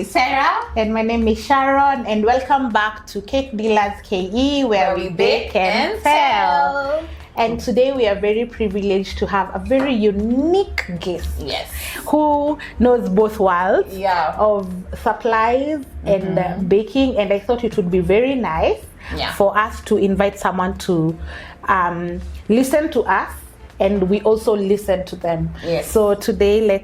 is Sarah. And my name is Sharon. And welcome back to Cake Dealers KE, where we bake and sell. And today we are very privileged to have a very unique guest. Yes. Who knows both worlds of supplies and baking. And I thought it would be very nice for us to invite someone to listen to us, and we also listen to them. Yes. So today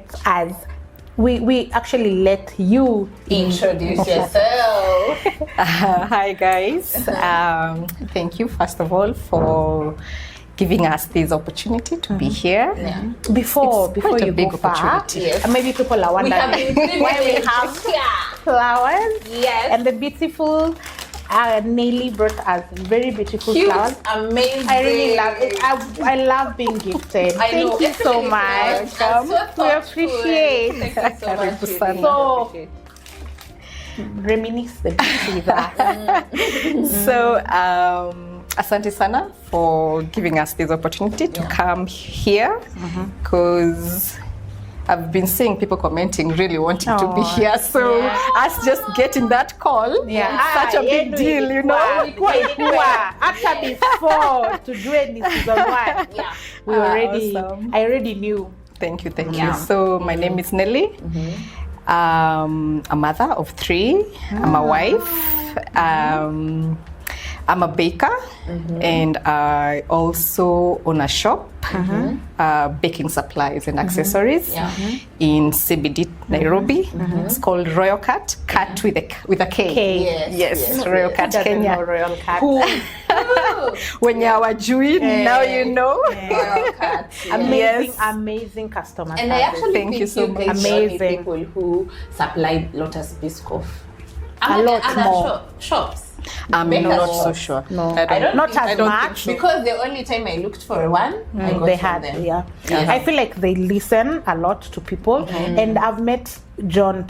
we actually let you introduce yourself. Hi guys. Thank you first of all for giving us this opportunity to be here. Before you big go far, opportunity. maybe people are wondering why we have flowers. Yes. And the beautiful Nelly brought us very beautiful Cute, flowers. amazing. I really love it. I love being gifted. Thank you so much. We appreciate. Thank you so much. So reminisce the beauty with us. So asante sana for giving us this opportunity to come here, because I've been seeing people commenting really wanting to be here, so us just getting that call, such a big deal, you know. After before to do any season 1, we already, awesome. I already knew. Thank you. So my name is Nelly. I'm a mother of 3. I'm a wife. I'm a baker, and I also own a shop, baking supplies and accessories in CBD, Nairobi. It's called Royal Kart, Kart with a K. Yes. Royal Kart Kenya. Royal Kart. When you are Jewish, now you know. Royal Kart. Amazing customers. And I actually Thank think you so much. Amazing people who supply Lotus Biscoff. A lot more. Shops. I'm not so sure. No, I don't not think- as I don't much. Because the only time I looked for one, I got They from had, them. I feel like they listen a lot to people, and I've met John,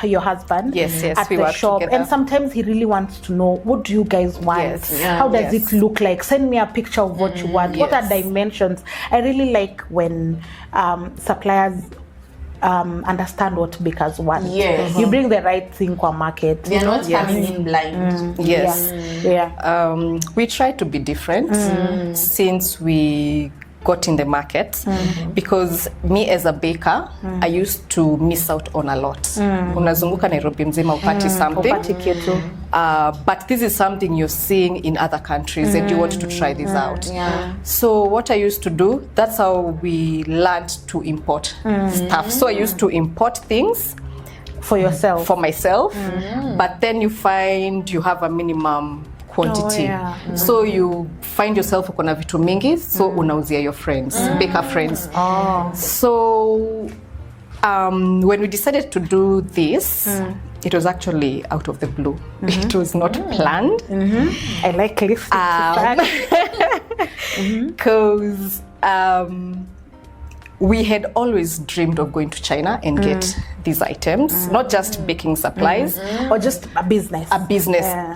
your husband, Yes, at we the work shop, together. and sometimes he really wants to know, what do you guys want? Yes. How does it look like? Send me a picture of what you want. What are dimensions? I really like when suppliers understand what bakers want. Yes. You bring the right thing to a market. They're not coming in blind. Yes. We try to be different since we got in the market, because me as a baker, I used to miss out on a lot. Unazunguka Nairobi mzima upati something. Upati kitu. But this is something you're seeing in other countries and you want to try this out. So what I used to do, that's how we learned to import stuff. So I used to import things For yourself. for myself, but then you find you have a minimum quantity. So you find yourself uko na vitu mingi, so unauzia your friends, baker friends. So when we decided to do this, it was actually out of the blue. It was not planned. I like listening because we had always dreamed of going to China and get these items, not just baking supplies. or just a business.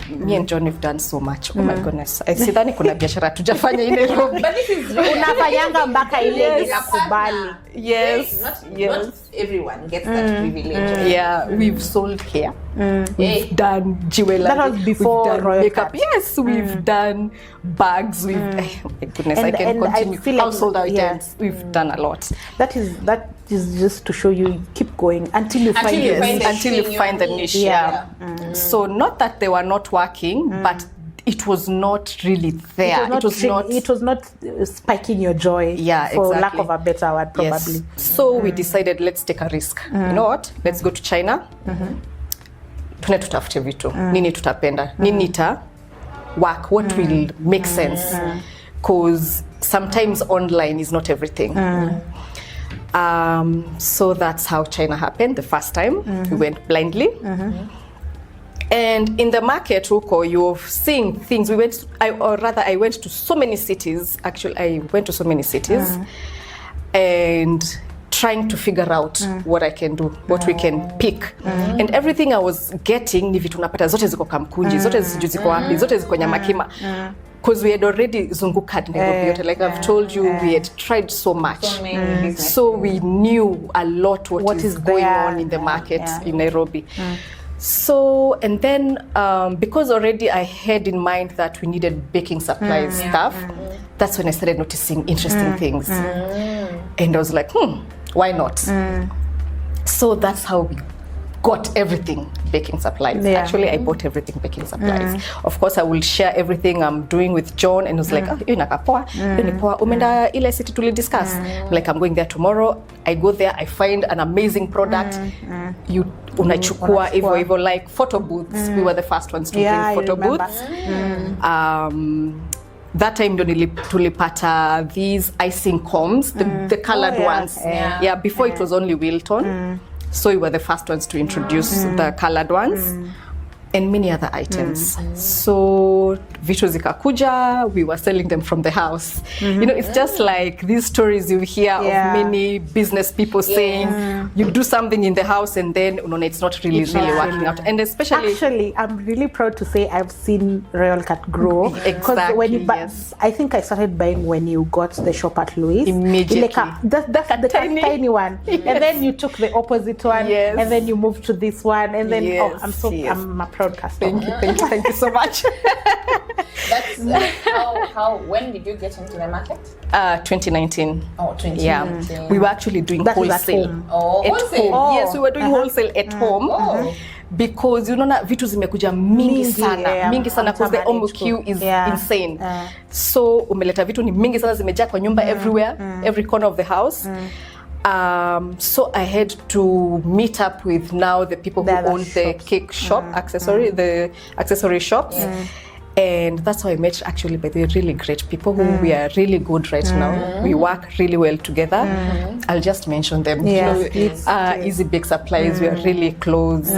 Me and John have done so much. Oh my goodness. Sidhani kuna biashara tujafanya in Nairobi. But this is Unafanyanga mpaka ile inakubali. Not everyone gets that privilege. We've sold hair. We've done jewelry. That was before we've done Royal makeup. Cut. Yes, we've done bags. We've oh my goodness, I can And I continue. feel like, Household items. We've done a lot. That is just to show you keep going until you find you it. find the Until you thing find the you niche. need. So not that they were not working, but it was not really there. It was not spiking your joy. For lack of a better word, probably. Yes. So we decided, let's take a risk. You know what? Let's go to China. Tune tutafute vitu. Nini tutapenda? Nini ita work? What will make sense? Because sometimes online is not everything. So that's how China happened the first time. We went blindly. And in the market, Ruko, you're seeing things. I went to so many cities. Actually, I went to so many cities. And trying to figure out what I can do, what we can pick. And everything I was getting, ni vitu napata zote ziko Kamkunji, zote ziko wapi, zote ziko Nyamakima. because we had already zunguka Nairobi, like I've told you, we had tried so much. So we knew a lot what is going on in the market in Nairobi. So, and then because already I had in mind that we needed baking supplies stuff, that's when I started noticing interesting things. And I was like, why not? So that's how we got everything baking supplies. Actually, I bought everything baking supplies. Of course, I will share everything I'm doing with John, and he was like, oh, hiyo inakapoa, hiyo ni poa. Umenda ile city tuli discuss. Like, I'm going there tomorrow. I go there, I find an amazing product. You unachukua hivyo like photo booths. We were the first ones to bring photo booths. That time tulipata these icing combs, the colored ones. Before it was only Wilton. So we were the first ones to introduce the colored ones. And many other items. So vitu zikakuja, we were selling them from the house. You know, it's just like these stories you hear of many business people saying, you do something in the house and then it's not really working out. And especially... Actually, I'm really proud to say I've seen Royal Kart grow. Exactly, when you I think I started buying when you got the shop at Louis. Immediately. That's the tiny one. And then you took the opposite one. And then you moved to this one. And then, I'm a proud customer. Thank you so much. That's when did you get into the market? 2019. Oh, 2019. Yeah. We were actually doing wholesale. Wholesale. Yes, we were doing wholesale at home. Because vitu zimekuja mingi sana because the OMQ is insane. So umeleta vitu ni mingi sana zimejaa kwa nyumba everywhere, every corner of the house. So I had to meet up with now the people who own the cake shop, the accessory shops. And that's how I met actually by the really great people who we are really good right now. We work really well together. I'll just mention them. Easy Bake Supplies, we are really close.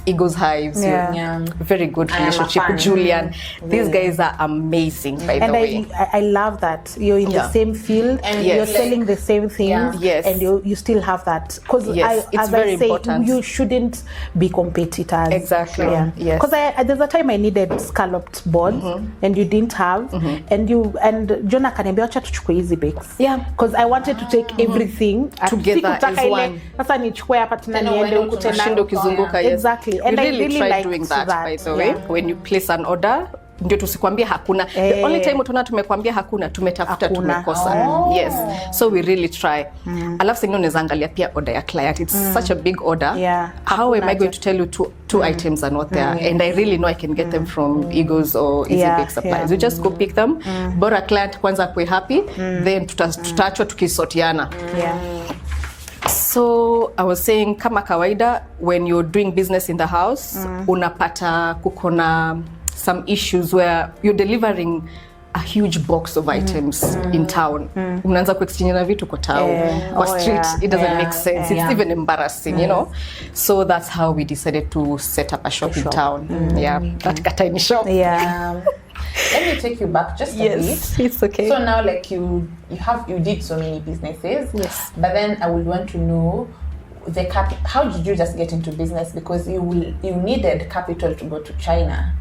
Eagles Hives, very good relationship. Julian, these guys are amazing by the way. I love that you're in the same field and you're selling the same things and you still have that. Because it's very important. You shouldn't be competitors. Exactly. Because there's a time I needed scalloped boards and you didn't have and John akaniambia acha tuchukue Easy Bakes because I wanted to take everything together as one. Sasa nichukue hapa tena niende huko tena kizunguka. Exactly. And I really tried doing that by the way. When you place an order ndio tusikwambia hakuna. The only time utaona tumekwambia hakuna, tumetafuta tumekosa. Yes. So we really try. Alafu singine unaweza angalia pia order ya client. It's such a big order. How am I going to tell you two items are not there? And I really know I can get them from Eagles or Easy Bake Supplies. You just go pick them. Bora client kwanza akwe happy, then tutaachwa tukisotiana. So I was saying kama kawaida when you're doing business in the house, unapata kukona some issues where you're delivering a huge box of items in town. Unaanza kuexchange na vitu kwa town. Kwa street, it doesn't make sense. It's even embarrassing, you know. So that's how we decided to set up a shop in town. That tiny shop. Let me take you back just a bit. Yes, it's okay. So now like you did so many businesses. Yes. But then I would want to know how did you just get into business? Because you needed capital to go to China.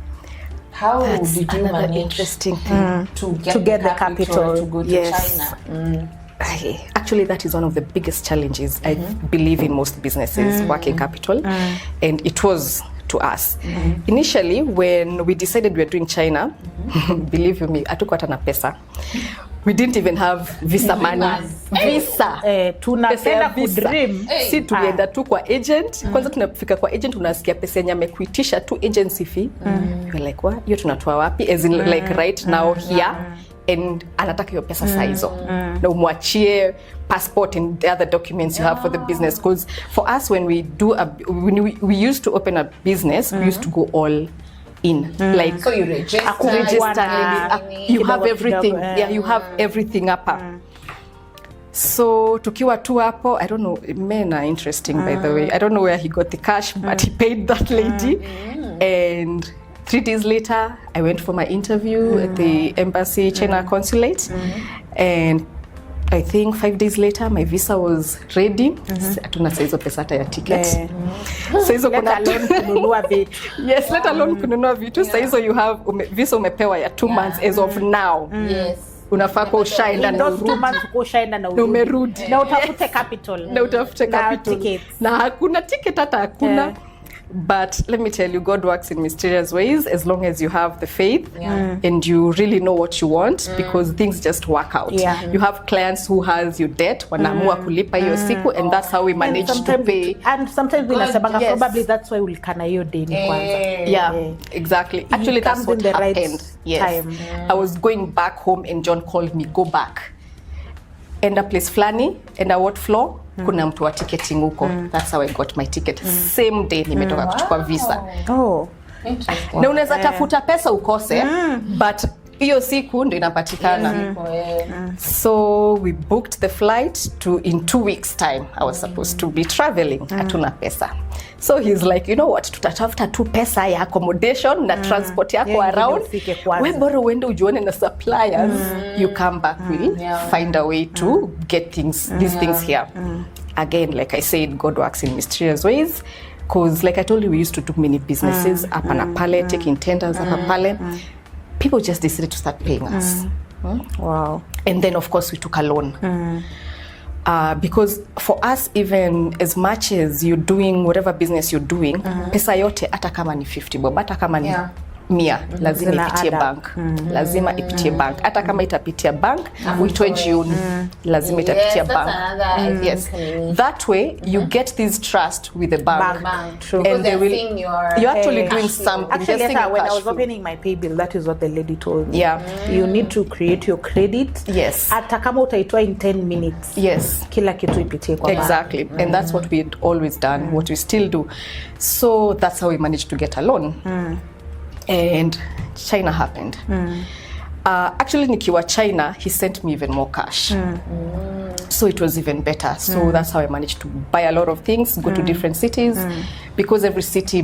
How did you manage to get the capital to go to China? Actually, that is one of the biggest challenges I believe in most businesses, working capital. And it was to us. Initially, when we decided we were doing China, believe you me, hatukuwa hata na pesa. We didn't even have visa money. Visa. Tunapenda kudream. Si tulienda tu kwa agent. Kwanza tunafika kwa agent unasikia pesa yenye amekuitisha tu agency fee. You're like, what? Hiyo tunatoa wapi? As in like right now here. And anataka hiyo pesa saa hizo. Na umwachie passport and the other documents you have for the business. Because for us when we we used to open a business, we used to go all in. Like so you register you have everything. You have everything up. So tukiwa tu hapo, I don't know, men are interesting by the way. I don't know where he got the cash, but he paid that lady. And 3 days later, I went for my interview at the embassy, China consulate. And I think 5 days later my visa was ready. Hatuna saizo pesa hata ya ticket. Saizo kuna loan kununua vitu. Yes, let alone kununua vitu. Saizo you have visa umepewa ya 2 months as of now. Yes. Unafaa kwa ushaenda na urudi. 2 months ushaenda na umerudi. Na utafute capital. Na utafute capital. Tickets. Na hakuna ticket hata hakuna. But let me tell you, God works in mysterious ways as long as you have the faith and you really know what you want, because things just work out. You have clients who has your debt, wanaamua kulipa hiyo siku, and that's how we manage to pay. And sometimes we probably that's why we'll kana hiyo deni kwanza. Exactly. Actually, that's what happened. Time. I was going back home and John called me, go back. Enda place flani, enda what floor? Kuna mtu wa ticketing huko. That's how I got my ticket. Same day nimetoka kuchukua visa. Interesting. Na unaweza tafuta pesa ukose, but hiyo siku ndio inapatikana. So we booked the flight to in 2 weeks time. I was supposed to be traveling. Hatuna pesa. So he's like, you know what, tutatafuta tu pesa ya accommodation na transport yako around. We bora uende ujuane na suppliers. You come back, we'll find a way to get these things here. Again, like I said, God works in mysterious ways. Because like I told you, we used to do many businesses up and pale, taking tenders up and pale. People just decided to start paying us. Wow. And then of course we took a loan. Because for us, even as much as you're doing whatever business you're doing, pesa yote hata kama ni 50 bob, hata kama ni 100, lazima ipitie bank. Lazima ipitie bank. Hata kama itapitia bank, uitoe jioni, lazima itapitia bank. Yes. That way you get this trust with the bank. True. And they will you're actually doing something. Actually, when I was opening my pay bill, that is what the lady told me. Yeah. You need to create your credit. Yes. Hata kama utaitoa in 10 minutes. Yes. Kila kitu ipitie kwa bank. Exactly. And that's what we had always done, what we still do. So that's how we managed to get a loan. And China happened. Actually, nikiwa China, he sent me even more cash. So it was even better. So that's how I managed to buy a lot of things, go to different cities, because every city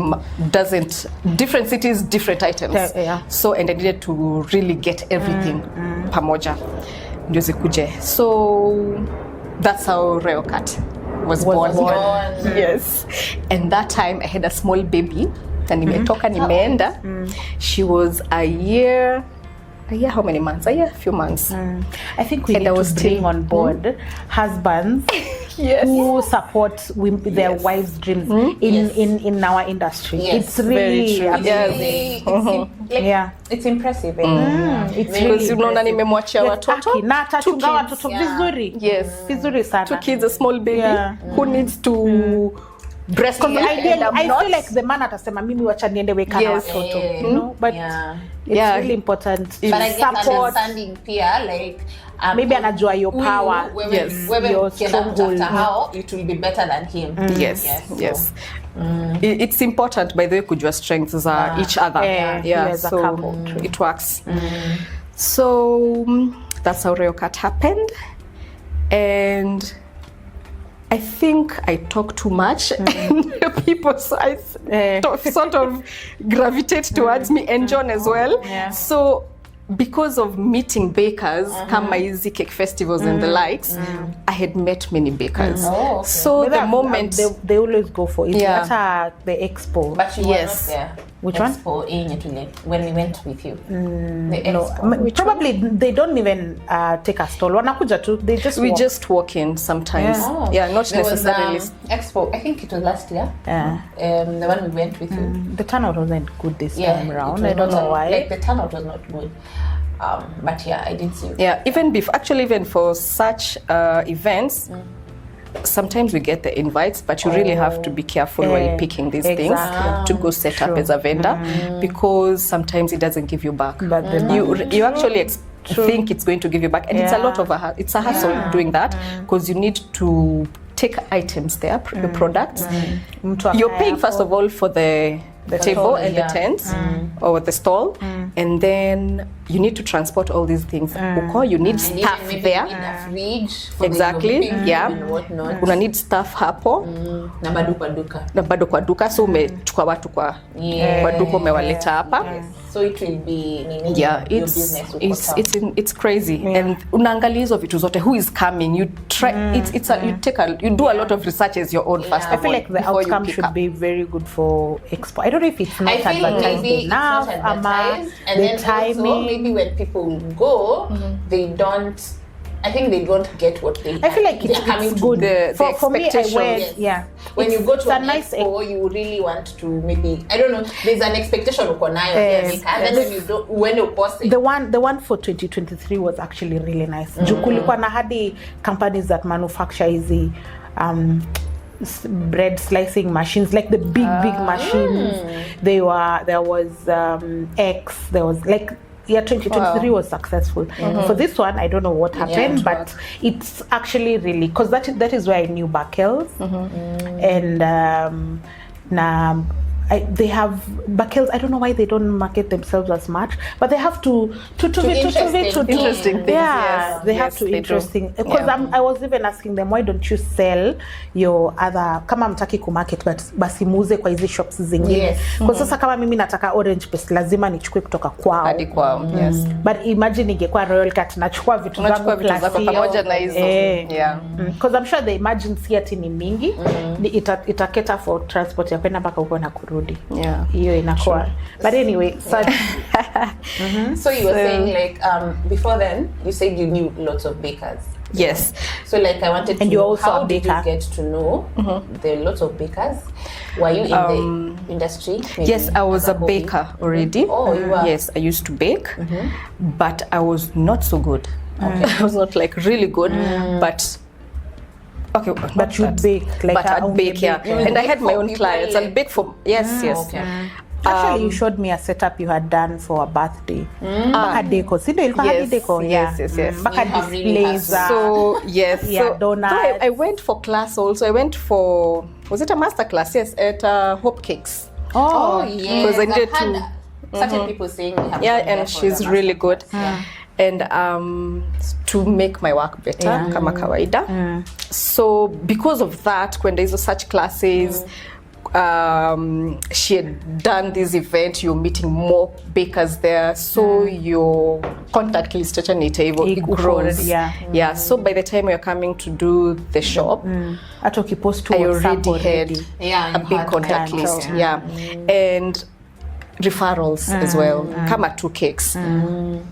different cities, different items. So, and I needed to really get everything pamoja. Ndio zikuje. So that's how Kart was born. Yes. And that time I had a small baby. Na nimetoka nimeenda. She was a year, how many months? A few months. I think we need to bring on board husbands who support their wives' dreams in our industry. It's really amazing. It's impressive. It's really unaona nimemwachia watoto na atachunga watoto vizuri. Vizuri sana. 2 kids, a small baby who needs to breastfeed. I feel like the man atasema mimi wacha niende weka na watoto, you know, but it's really important. But I get understanding pia, like maybe anajua your power. Your stronghold. How it will be better than him. Yes. It's important, by the way, kujua strengths za each other. So a couple, it works. So that's how Kart happened. And I think I talk too much and people sort of gravitate towards me, and John as well. So because of meeting bakers, kama hizi cake festivals and the likes, I had met many bakers. So the moment they always go for it. At the expo. But you were not there. Which expo one? When we went with you. Probably they don't even take a stall. Wanakuja tu. We just walk in sometimes. Not there necessarily. Was, expo. I think it was last year. The one we went with you. The turnout wasn't good this time around. I don't know why. Like the turnout was not good. But I did see. Even for such events. Sometimes we get the invites, but you really have to be careful while picking these things to go set up as a vendor, because sometimes it doesn't give you back. But you actually think it's going to give you back, and it's a lot of it's a hassle doing that, because you need to take items there, your products. You're paying first of all for the table and the tent or the stall, and then you need to transport all these things. You need staff there. In a fridge. Exactly. Yeah. Una need staff hapo. Na bado kwa duka. So umechukua watu kwa duka umewaleta hapa. So it will be it's crazy. And unaangalia hizo vitu zote, who is coming, you try you do a lot of research as your own first. I feel like the outcome should be very good for expo. I don't know if it's not advertised enough, and then timing. Also, maybe when people go, they don't get what they. I feel like it's good. For me, I went. Yeah. When you go to a nice expo, you really want to maybe, I don't know. There's an expectation of and then when you post it. The one for 2023 was actually really nice. Kulikuwa na hadi companies that manufacture easy bread slicing machines, like the big machines. There was X. There was like. 2023 was successful. For this one, I don't know what happened, but it's actually really, because that is where I knew Bakel's, and they have Bakel's. I don't know why they don't market themselves as much, but they have to interesting things. Yeah, they have to interesting. Because I was even asking them, why don't you sell your other, kama mtaki kumarket but basi muuze kwa hizi shops zingine. Kwa sasa kama mimi nataka orange paste lazima nichukue kutoka kwao. Hadi kwao. Yes. But imagine ingekuwa Royal Kart nachukua vitu zangu pamoja na hizo. Yeah. Because I'm sure the emergency ati ni mingi. Ita cater for transport ya kwenda mpaka huko na kurudi. Yeah, hiyo inakuwa. But anyway, so you were saying like before then you said you knew lots of bakers. Yes. So like I wanted to know, how did you get to know there are lots of bakers? Were you in the industry? Yes, I was a baker already. Oh, you were? Yes, I used to bake, but I was not so good. Okay. I was not like really good, but okay, but you'd bake, like but I'd bake, yeah. And I had my own clients. I'll bake for yes. Okay. Actually, you showed me a setup you had done for a birthday. Baka deco. Yes. Baka displays. So yes. Yeah, donuts. So I went for class also. I went for, was it a master class? Yes, at Hope Cakes. Oh yes. Because I needed certain people saying we have and she's really good. And to make my work better, kama kawaida. So because of that, when there's such classes, she had done this event, you're meeting more bakers there, so your contact list it grows. Yeah. So by the time you're coming to do the shop, I already had a big contact list. And referrals as well, kama 2 cakes.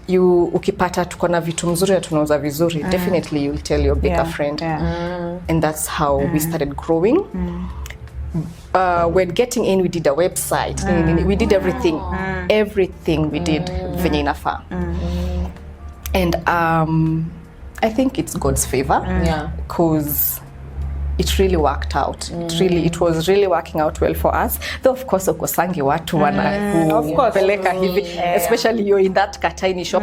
You ukipata tuko na vitu mzuri na tunauza vizuri, definitely you'll tell your baker friend. And that's how we started growing. When getting in, we did a website. We did everything. Everything we did venye inafaa. And I think it's God's favor. Because it really worked out. It was really working out well for us. Though of course ukosangi watu peleka hivi, especially you're in that katini shop.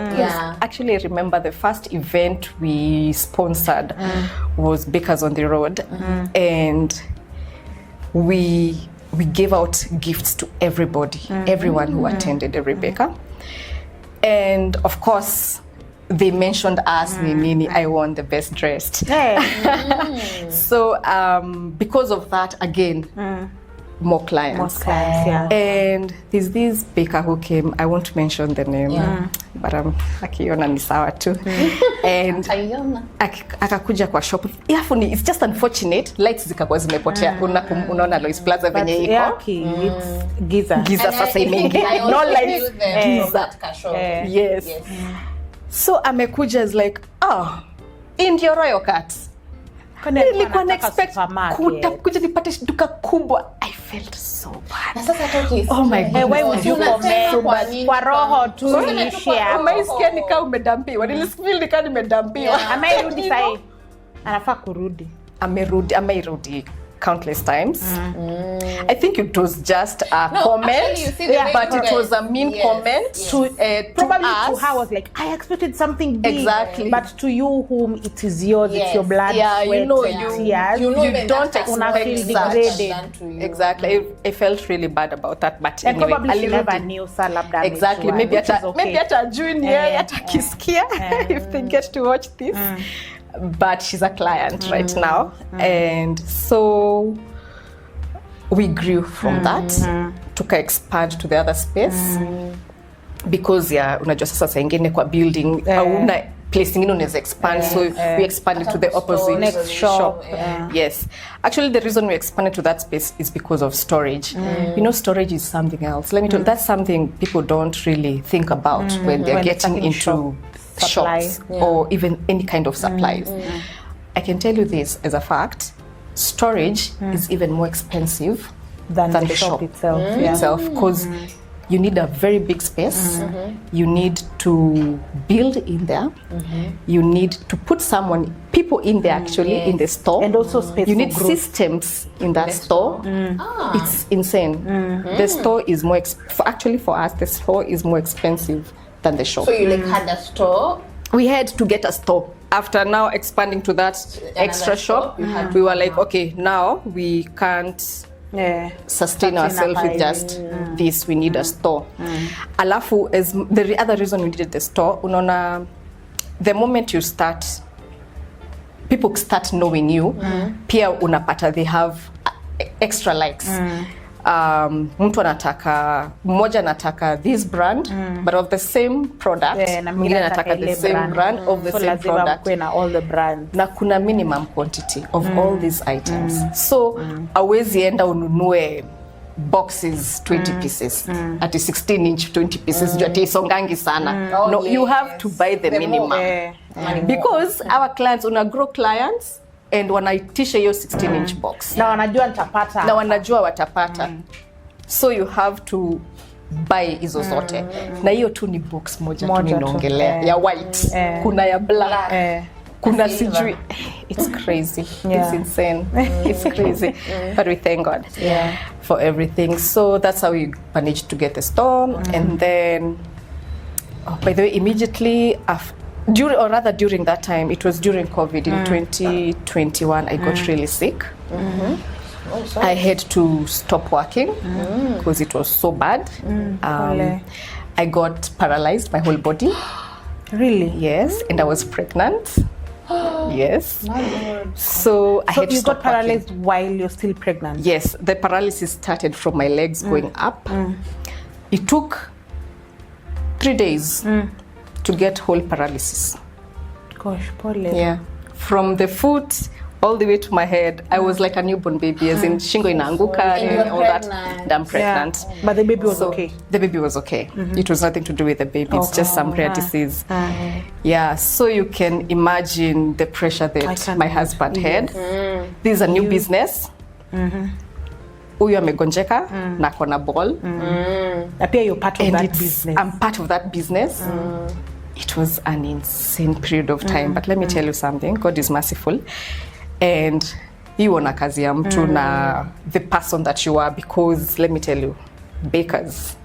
Actually, I remember the first event we sponsored was Bakers on the Road, and we gave out gifts to everybody, everyone who attended, every baker. And of course, they mentioned us, Nini, I won the best dressed. So because of that, again, more clients. And there's this baker who came, I won't mention the name, but akiona ni sawa tu. And akakuja kwa shop. It's just unfortunate, lights zikakuwa zimepotea. Unaona Lois Plaza venye iko. It's Giza sasa imeingi. No lights, Giza. Yes. So amekuja is like, in your Royal Carts. Nilikuwa na-expect kuja nipate duka kubwa. I felt so bad. Oh my God. Why would you comment? Kwa roho tu share. Umeisikia nika umedampiwa. Nilisikia nika nimedampiwa. Amerudi sai. Anafaa kurudi. Amerudi. countless times. I think it was just a comment, but it was a mean comment to probably us. To her was like, I expected something big. Exactly. But to you, whom it is yours, it's your blood, sweat, you know, and tears. You don't expect that. Exactly. I felt really bad about that, but and anyway, probably she never knew Salabda. Exactly. Maybe at a junior, at a Kiskia, if they get to watch this. But she's a client right now, and so we grew from that to expand to the other space because unajua sasa saa ingine kwa building hauna place ingine unaweza expand, so we expanded to the opposite next shop. Yes, actually the reason we expanded to that space is because of storage. You know, storage is something else. Let me tell you, that's something people don't really think about when they're getting into shops or even any kind of supplies. I can tell you this as a fact, storage is even more expensive than the shop itself, because you need a very big space, you need to build in there, you need to put people in there actually in the store, and also space you need for growth. systems in that store. It's insane. The store is more actually for us, the store is more expensive than the shop. So you had a store? We had to get a store. After now expanding to that extra shop, we were like, okay, now we can't sustain ourselves with just this, we need a store. Alafu, as the other reason we needed the store, unaona, the moment you start, people start knowing you, pia unapata they have extra likes. Mtu mmoja anataka this brand but of the same product, mwingine anataka the same brand of the same product, all the brands, na kuna minimum quantity of all these items. So awezi enda ununue boxes 20 pieces at 16-inch 20 pieces, ati isongangi sana. No, you have to buy the minimum because our clients, grow clients and wanaitisha hiyo 16-inch box. Na wanajua nitapata. Na wanajua watapata. So you have to buy hizo zote. Na hiyo tu ni box moja tu ninaongelea ya white. Kuna ya black. Kuna sijui. It's crazy. It's insane. It's crazy. But we thank God for everything. So that's how we managed to get the store. And then, by the way, immediately after, during that time, it was during COVID in 2021, I got really sick. I had to stop working because it was so bad. I got paralyzed, my whole body. Really? Yes, and I was pregnant. Yes. So I had to stop you got paralyzed while you're still pregnant? Yes, the paralysis started from my legs going up. It took 3 days to get whole paralysis. Gosh, pole. Yeah. From the foot all the way to my head, I was like a newborn baby, as in shingo inaanguka and all that. And I'm pregnant. Yeah. But the baby was okay? The baby was okay. It was nothing to do with the baby. It's just some rare disease. Yeah, so you can imagine the pressure that my husband had. This is a new business. Huyu amegonjeka na kona ball. Appear you're part of that business. I'm part of that business. It was an insane period of time, but let me tell you something, God is merciful. And you ona kazi ya mtu na the person that you are, because let me tell you, bakers,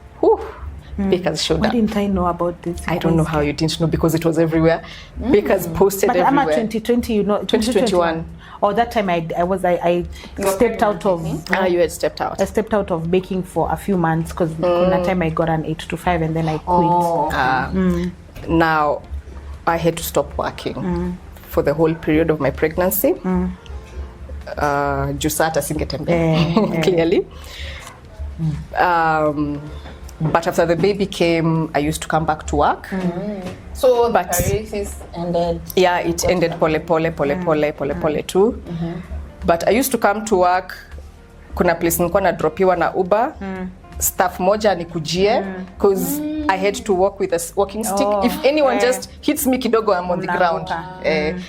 bakers showed up. Why didn't I know about this? I don't know how you didn't know, because it was everywhere. Bakers posted but everywhere. But 2020, you know, 2021. Or that time I stepped out of. You had stepped out. I stepped out of baking for a few months because that time I got an 8 to 5 and then I quit. Now I had to stop working for the whole period of my pregnancy. Jusata singetembea clearly. But after the baby came, I used to come back to work. So the paralysis ended? Yeah, it ended pole too. But I used to come to work, kuna place nilikuwa na dropiwa na Uber. Staff moja nikujie, because I had to walk with a walking stick. If anyone just hits me kidogo, I'm on the ground.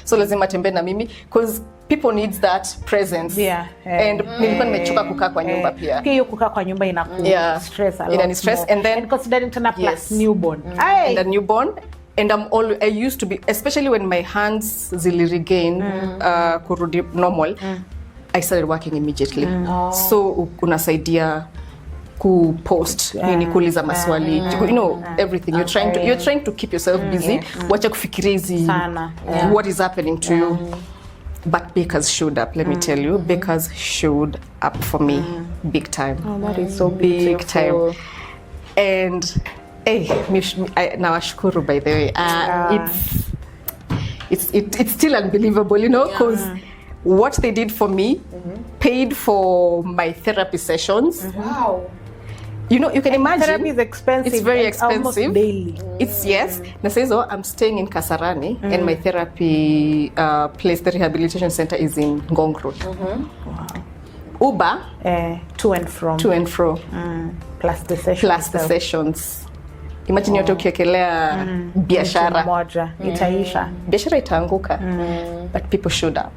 So lazima tembe na mimi, because people needs that presence. And nilikuwa nimechoka kukaa kwa nyumba pia. Pia hiyo kukaa kwa nyumba stress a lot. Inani stress, and then considering tena plus newborn. And a newborn. And I used to be, especially when my hands zili regain kurudi normal, I started working immediately. So unasaidia ku post nini, kuuliza maswali, you know, everything. You're trying to keep yourself busy. Wacha kufikiria hizi what is happening to you. But bakers showed up, let me tell you. Bakers showed up for me big time. Oh, that is so beautiful. Big time. And nawashukuru, by the way. It's still unbelievable, you know, because what they did for me paid for my therapy sessions. Wow. You know, you can imagine. Therapy is expensive. It's very expensive. Almost daily. It's yes. Nasezo, I'm staying in Kasarani, and my therapy place, the rehabilitation center, is in Ngong Road. Wow. Uber. To and from. To and fro. Plus the sessions. Plus the sessions. Imagine yote ukiekelea biashara. Moja. Itaisha. Biashara itaanguka. But people showed up.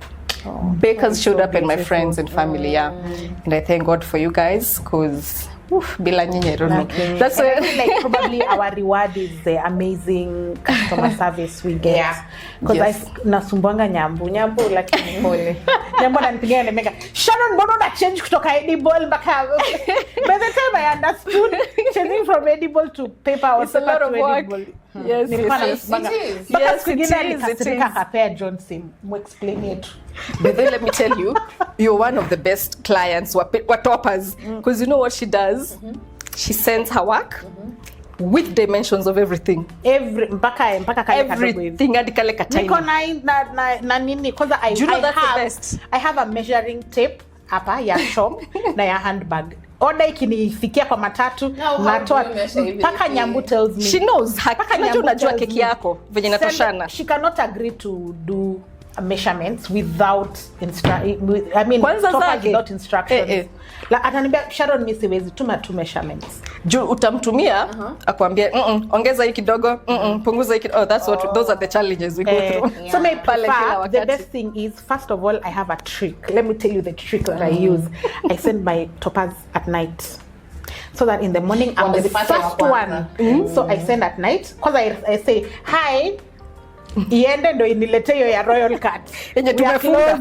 Bakers showed up, and my friends and family, and I thank God for you guys, because bila nyinyi, I don't know. That's why like probably our reward is the amazing customer service we get. Because I nasumbuanga nyambu lakini pole. Nyambu ananipigia na mega, Sharon, mbona una change kutoka edible mpaka by the time I understood changing from edible to paper or paper to edible. Yes, it is. Kapea Johnson, explain it. But then let me tell you, you're one of the best clients, what toppers, because you know what she does? She sends her work with dimensions of everything. Everything hadi kale kataini. Niko na nini, because I have a measuring tape hapa ya shop na ya handbag. Order ikinifikia kwa matatu natoa paka Nyambu tells me. She knows. Unajua keki yako venye natoshana. She cannot agree to do measurements without without instructions. La ataniambia, Sharon, mimi siwezi, tuma tu measurements. Juu utamtumia akwambia ongeza hii kidogo, punguza hii kidogo. Those are the challenges we go through. So my prefer, the best thing is, first of all, I have a trick. Let me tell you the trick that I use. I send my toppers at night, so that in the morning I'm the first one. So I send at night, because I say hi, iende ndo inilete hiyo ya Royal Kart yenye tumefunga.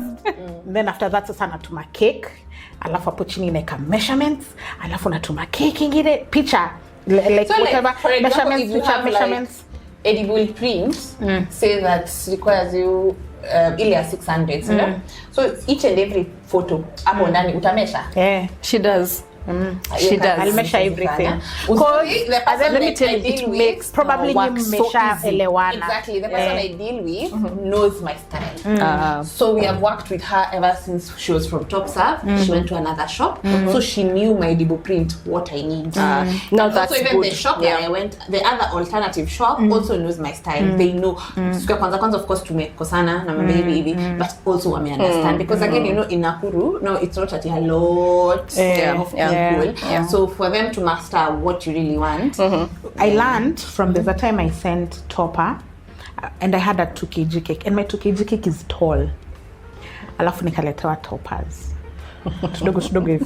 Then after that sasa natuma cake, alafu hapo chini naeka measurements, alafu natuma cake ingine, picture like so whatever, like, measurements, picture measurements. Like edible print say that requires you ile 600, you know? So each and every photo hapo ndani utamesha. She does. She does. I'll measure everything. Let me tell you, it makes probably work so easy. Exactly. The person I deal with knows my style. So we have worked with her ever since she was from Top Serve. She went to another shop, so she knew my edible print, what I need. Now that's also even good. the shop that I went, the other alternative shop also knows my style. They know. Kwanza of course tumekosana na baby hivi, but also we understand, because again, you know, in Nakuru, no, it's not at a lot of so for them to master what you really want. I learned from the time I sent topper, and I had a 2 kg cake, and my 2 kg cake is tall. Alafu nikaletewa toppers tudogo hivi.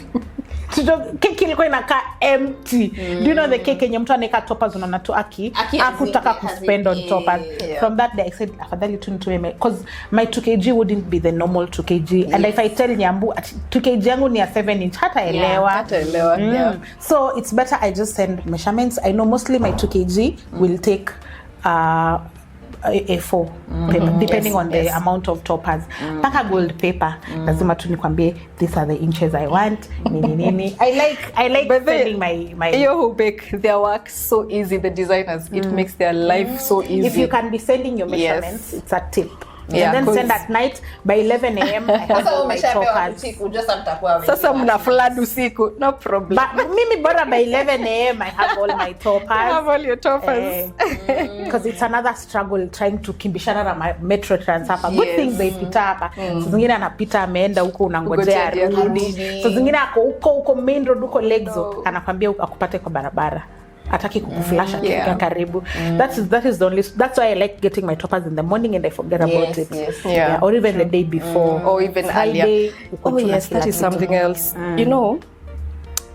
Cake ilikuwa inakaa empty. Do you know the cake yenye mtu anaweka toppers unaona tu akutaka kuspend on toppers. From that day I said afadhali tu nitoe, because my 2 kg wouldn't be the normal 2 kg, and if I tell Nyambu 2 kg yangu ni ya 7 inch hataelewa. So it's better I just send measurements. I know mostly my 2 kg will take A4 paper, depending on the amount of toppers. Paka gold paper, lazima tu nikwambie these are the inches I want. Nini. I like sending my you who bake their work so easy, the designers, it makes their life so easy. If you can be sending your measurements, it's a tip. And then send at night by 11 a.m. I have all my toppers. Sasa mna flood usiku, no problem. But mimi bora by 11 a.m. I have all my toppers. You have all your toppers. Because it's another struggle trying to kimbishana na my metro trans hapa. Good things they pita hapa. So zingine anapita ameenda huko unangojea arudi. So zingine ako huko main road huko Lexo anakwambia akupate kwa barabara. Ataki kukuflash akifika karibu. That is the only, that's why I like getting my toppers in the morning and I forget about it. Or even the day before, or even Friday, earlier. Yes, that is something else. You know,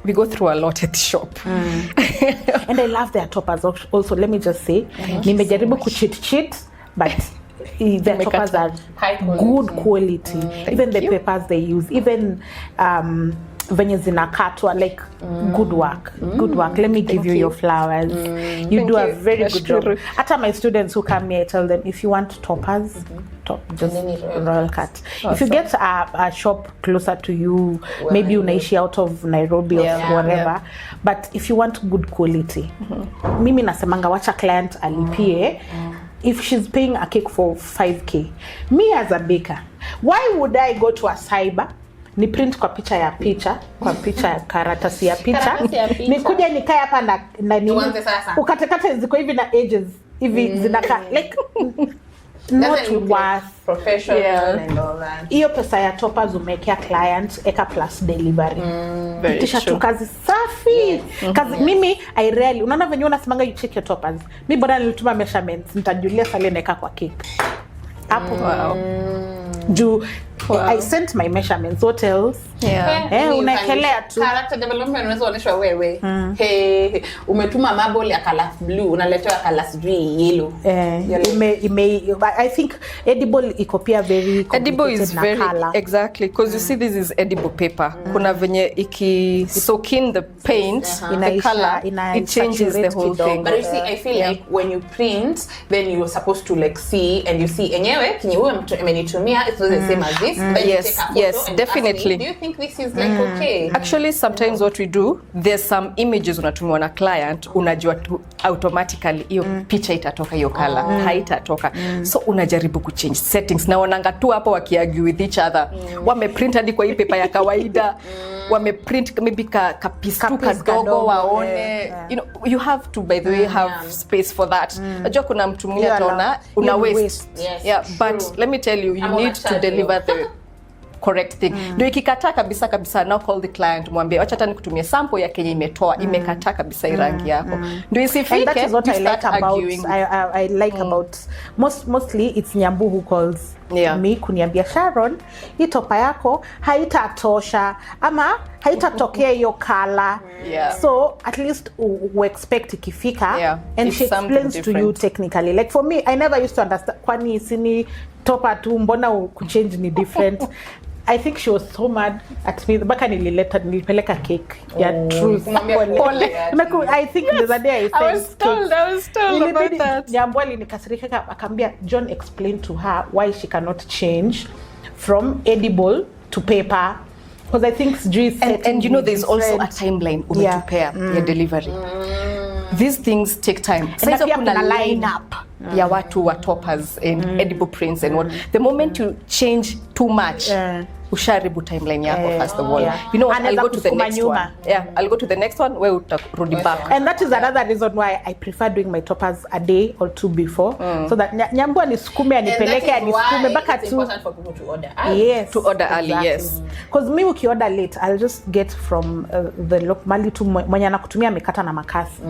we go through a lot at the shop. And I love their toppers also. Let me just say, nimejaribu kucheat, but their toppers are high quality. Good quality. Even the papers they use, even venye zinakatwa, like good work. Let me give you your flowers. You do a very good job. After my students who come here, I tell them, if you want toppers, just Royal Kart. Awesome. If you get a shop closer to you, maybe unaishi out of Nairobi or whatever, but if you want good quality, mimi nasemanga wacha client alipie. If she's paying a cake for 5K, me as a baker, why would I go to a cyber ni print kwa picha ya karatasi ya picha nikuja nikae hapa na nini ukatekate ziko hivi na edges hivi zinaka like not worth professional and all that. Hiyo pesa ya toppers umekea client eka plus delivery. Kisha tu kazi safi. Kazi mimi I rarely unaona venye unasimanga you check your toppers. Mimi bora nilituma measurements nitajulia sale naeka kwa cake. Hapo I sent my measurements. What else? Unakelea tu. Character development unaweza onyeshwa wewe. Umetuma marble ya color blue, unaletewa color yellow. I think edible iko pia very edible is very color. Exactly, because you see this is edible paper. Kuna venye iki soak in the paint, the color, it changes the whole thing. But you see, I feel like when you print, then you're supposed to like see and you see enyewe kinye wewe mtu amenitumia it's not the same as this. But yes, definitely. Do you think this is like okay? Actually, sometimes what we do, there's some images unatumiwa na client, unajua tu automatically hiyo picha itatoka hiyo color, haitatoka. So unajaribu kuchange settings na wananga tu hapo wakiargue with each other. Wameprint hadi kwa hii paper ya kawaida. Wameprint maybe ka piece tu kadogo waone. You know, you have to by the way have space for that. Unajua kuna mtu mwingine ataona una waste. But let me tell you, you need to deliver the correct thing. Ndio ikikataa kabisa now call the client mwambie acha hata nikutumie sample ya Kenya imetoa imekataa kabisa rangi yako. Ndio isifike. And that is what I like about I like about mostly it's Nyambu who calls me kuniambia Sharon hii topa yako haitatosha ama haitatokea hiyo color. So at least we expect ikifika and she explains to you technically. Like for me I never used to understand kwani sini topa tu mbona kuchange ni different. I think she was so mad at me. Baka nilipeleka cake. Truth. I think the other day I was told about that. Nyambwali nikasirika akambia John explained to her why she cannot change from edible to paper. Because I think and you know there's also a timeline umetupea your delivery. These things take time. Sasa kuna line up ya watu wa toppers and edible prints and what. The moment you change too much, usharibu timeline yako first of all. You know what, I'll go to the next one. I'll go to the next one where utarudi back. And that is another reason why I prefer doing my toppers a day or two before. So that Nyambu anisukume anipeleke anisukume baka tu. It's important for people to order early. Yes. To order early, yes. Because me ukiorder late, I'll just get from the mali tu mwenye anakutumia amekata na makasi.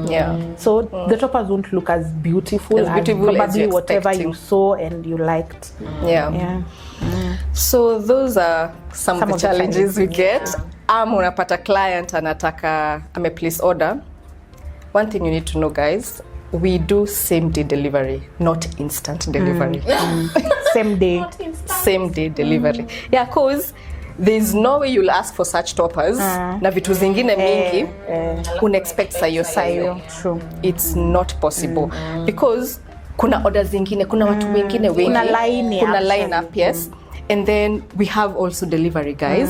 So the toppers won't look as beautiful as probably whatever you saw and you liked. So those are some of the challenges we get. Unapata client anataka place order. One thing you need to know, guys, we do same day delivery, not instant delivery. Same day delivery. Yeah, cause there's no way you'll ask for such toppers na vitu zingine mingi unexpect sayo. True. It's not possible because kuna orders zingine, kuna watu wengine wengi, kuna line up, yes. And then we have also delivery guys.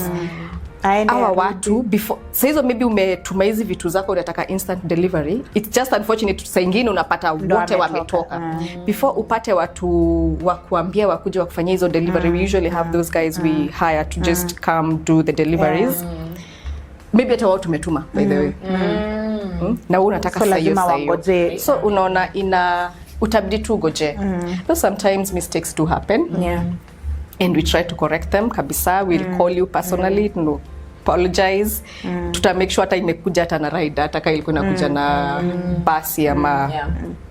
Our watu before saizo maybe umetuma hizi vitu zako unataka instant delivery. It's just unfortunate saa nyingine unapata wote wametoka. Before upate watu wa kuambia wakuje wakufanyia hizo delivery, we usually have those guys we hire to just come do the deliveries. Maybe hata wao tumetuma by the way. Na wewe unataka so lazima wangoje. So unaona utabidi tu goje. So sometimes mistakes do happen. And we try to correct them kabisa. We'll call you personally to apologize. Tuta make sure hata imekuja hata na rider hata kama ilikuwa inakuja na basi ama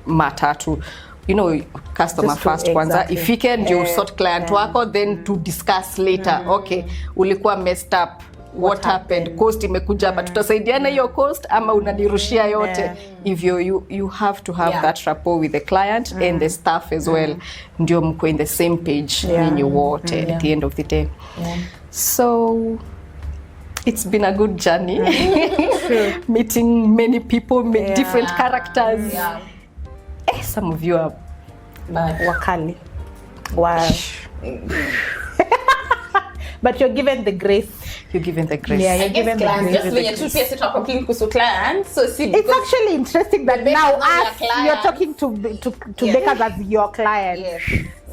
matatu. You know, customer first kwanza. Ifike ndio sort client wako then to discuss later. Okay, ulikuwa messed up. what happened, cost imekuja hapa, tutasaidiana hiyo cost ama unanirushia yote. If you have to have that rapport with the client and the staff as well, ndio mko in the same page ninyi wote at the end of the day. So it's been a good journey. Meeting many people, different characters. Some of you are wakali. Wow. But you're given the grace. You're given the grace. Yeah, you're given the grace. Just when you're two people talking to clients, so see, it's actually interesting that now you're talking to bakers as your client. Yes.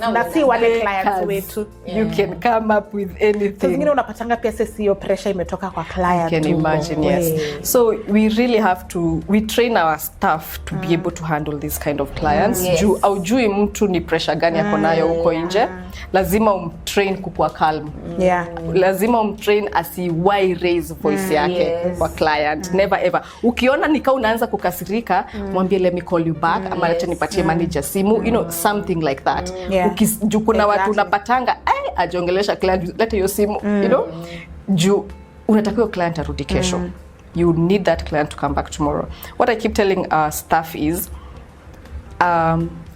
Na si wale clients wetu. You can come up with anything. Zingine unapatanga pia sisi hiyo pressure imetoka kwa client. You can imagine, yes. So we really have to, we train our staff to be able to handle this kind of clients. Aujui mtu ni pressure gani yako nayo huko nje. Lazima umtrain kukua calm. Lazima umtrain asiwai raise voice yake kwa client. Never ever. Ukiona nika unaanza kukasirika, mwambie let me call you back, ama acha nipatie manager simu, you know, something like that. Kuna watu unapatanga ajongelesha client, leta hiyo simu, you know, unatakiwa client arudi kesho. You need that client to come back tomorrow. What I keep telling our staff is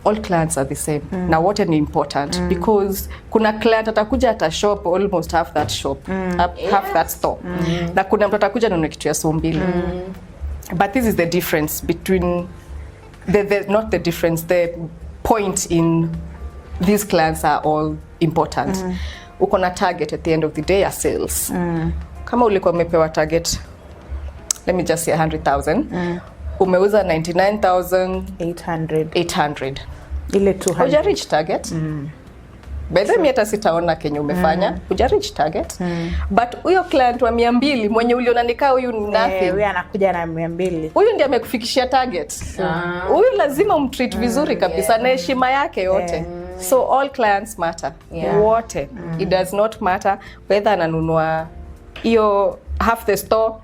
all clients are the same. Now what is important, because kuna client atakuja ata shop almost half that shop, half that store. Na kuna mtu atakuja na kitu ya mbili. But this is the difference between not the difference, the point in these clients are all important. Uko na target at the end of the day ya sales. Kama ulikuwa umepewa target, let me just say 100,000. Umeuza 99,800. Ile 200. Huja reach target. By the way, hata sitaona kenye umefanya. Huja reach target. But huyo client wa 200 mwenye uliona nikaa huyu ni nothing. Huyu anakuja na 200. Huyu ndiye amekufikishia target. Huyu lazima umtreat vizuri kabisa na heshima yake yote. So all clients matter. Wote. It does not matter whether ananunua hiyo half the store.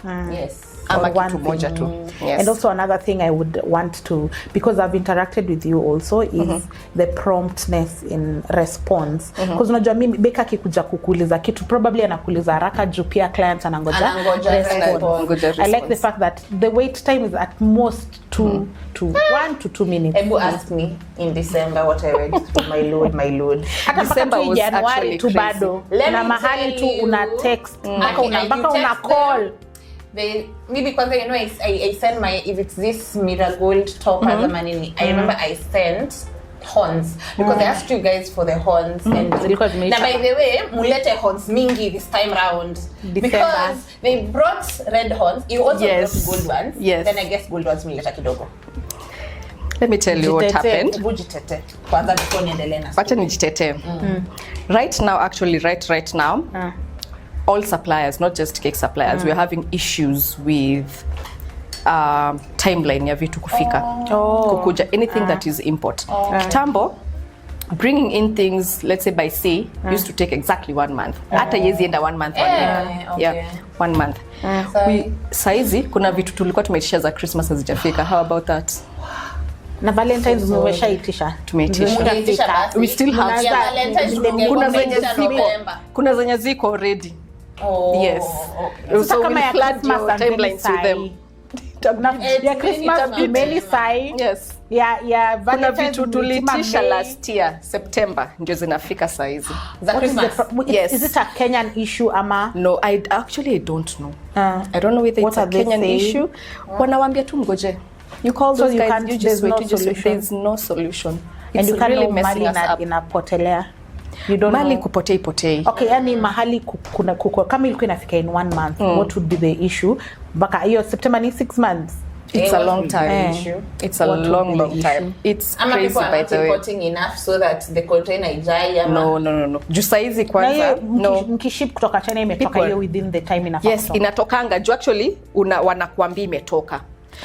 Ama kitu moja tu. And also another thing I would want to, because I've interacted with you also, is the promptness in response. Because unajua mimi beka kikuja kukuuliza kitu probably anakuuliza haraka juu pia client anangoja response. I like the fact that the wait time is at most 1 to 2 minutes. Ebu ask me in December what I went through, my load. December was January tu bado. Na mahali tu una text, mpaka una call. Maybe kwanza, you know, I send my, if it's this Miragold top as a manini, I remember I sent horns because I asked you guys for the horns and now by the way mulete horns mingi this time round because they brought red horns, you also brought gold ones, then I guess gold ones muleta kidogo. Let me tell you what happened. Kwanza before niendelee na wacha nijitete. Right now, actually right now, all suppliers, not just cake suppliers, we're having issues with timeline ya vitu kufika. Kukuja anything that is import. Kitambo, bringing in things, let's say by sea, used to take exactly 1 month. Hata yezi enda 1 month, 1 week. 1 month. Saizi, kuna vitu tulikuwa tumeitisha za Christmas hazijafika. How about that? Na Valentine's mmeshaitisha. Tumeitisha. We still have kuna zenye ziko already. Yes. So we flood your timelines with them. Ya Christmas many sai. Yes. Ya Valentine's vitu tulitisha last year September ndio zinafika saizi. Za Christmas. Yes. Is it a Kenyan issue ama? No, I don't know. I don't know whether it's a Kenyan issue. Wanawaambia tu mgoje. You call those guys, you just wait, there's no solution. And you can't really messing us up. Inapotelea. You don't mali know. Potei. Okay, yani mahali kuna kama ilikuwa inafika in 1 month, what would be the issue? Baka hiyo September ni 6 months. It's a long time. It's a long time. It's crazy by the way. Importing enough so that the container ijai ama no. Juu saizi kwanza mkiship kutoka China imetoka hiyo within the time inafaa. Yes, inatokanga. Juu actually wanakuambia imetoka.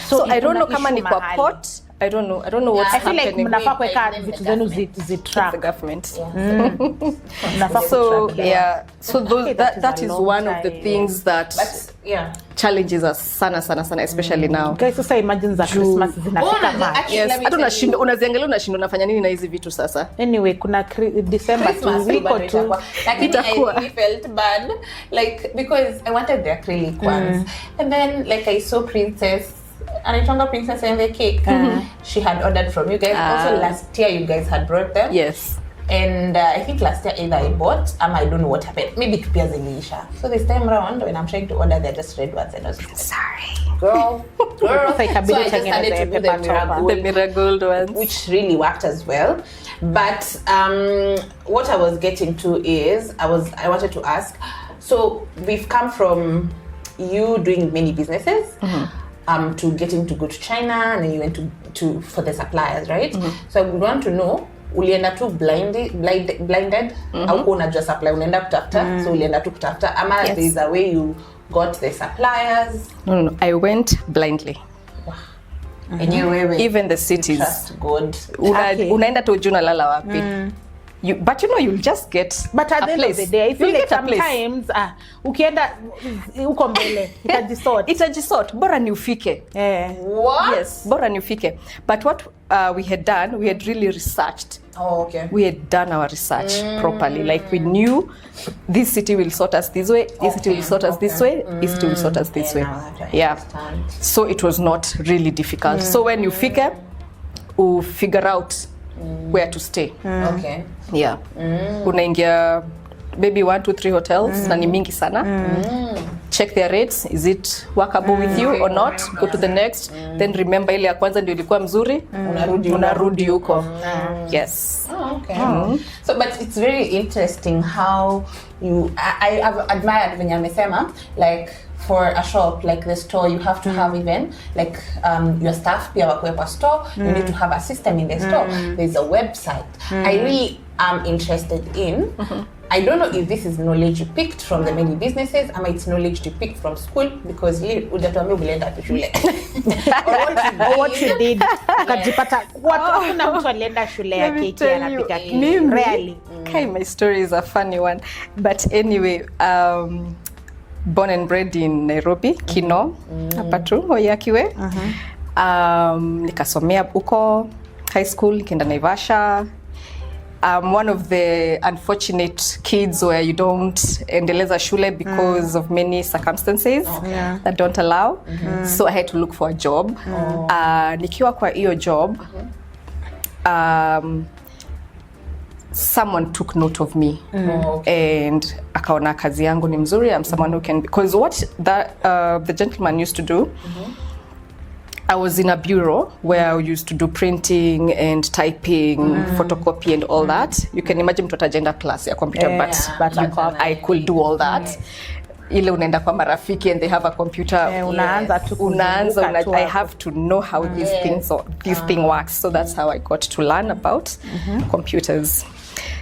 So I don't know kama ni kwa port, I don't know what's I feel happening. like mnafaa kuweka vitu zenu zitrack. The government. So that is one of the things that challenges us sana especially now. Guys, sasa imagine za Christmas zinafika March. Yes, hata unashinda unaziangalia unashinda unafanya nini na hizi vitu sasa. Anyway, kuna December tu wiko tu. Like I felt bad like because I wanted the acrylic ones. And then like I saw Princess and the cake. She had ordered from you guys. Also last year you guys had brought them. Yes. And I think last year either I bought I don't know what happened. Maybe it appears Elisha. So this time around when I'm trying to order, they're just red ones. And I was like, sorry. Girl. So I just started to do the Miragold ones. Which really worked as well. But what I was getting to is, I wanted to ask, so we've come from you doing many businesses, to getting to go to China, and then you went to for the suppliers, right? So I would want to know, ulienda tu blinded au unajua supply unaenda kutafuta, so ulienda tu kutafuta ama there is a way you got the suppliers? No, I went blindly. Even the cities. Trust God. Unaenda tu juna lala wapi. But you'll just get. But at the end of the day, I feel like sometimes ukienda uko mbele itajisort bora ni ufike. What? Yes, bora ni ufike. But what we had done, we had really researched. Oh, okay. We had done our research properly. Like we knew this city will sort us this way, this city will sort us this way, this city will sort us this way. Yeah. So it was not really difficult. So when you figure out where to stay. Okay. Yeah. Unaingia maybe 1 to 3 hotels na ni mingi sana. Check their rates, is it workable with you or not? Go to the next. Then remember ile ya kwanza ndio ilikuwa mzuri, unarudi huko. Yes. Oh, okay. So but it's very interesting how you I admired when amesema like for a shop like the store you have to have even like your staff pia wakwe kwa store, you need to have a system in the store. There's a website. I really am interested in I don't know if this is knowledge you picked from the many businesses or it's knowledge you picked from school because hujatuambia ulienda tu shule. Or what you did. Ukajipata hakuna mtu alienda shule ya keki anapika keki. Really. Okay, my story is a funny one. But anyway, born and bred in Nairobi, Kino, hapa tu Oyakiwe. Nikasomea huko high school, nikaenda Naivasha. One of the unfortunate kids where you don't endeleza shule because of many circumstances that don't allow. So I had to look for a job. Nikiwa kwa hiyo job, someone took note of me and akaona kazi yangu ni mzuri. I'm someone who can, because what the gentleman used to do, I was in a bureau where I used to do printing and typing, photocopy and all that. You can imagine mtu ataenda class ya computer, but I could do all that. Ile unaenda kwa marafiki and they have a computer. Unaanza I have to know how this thing works. So that's how I got to learn about computers.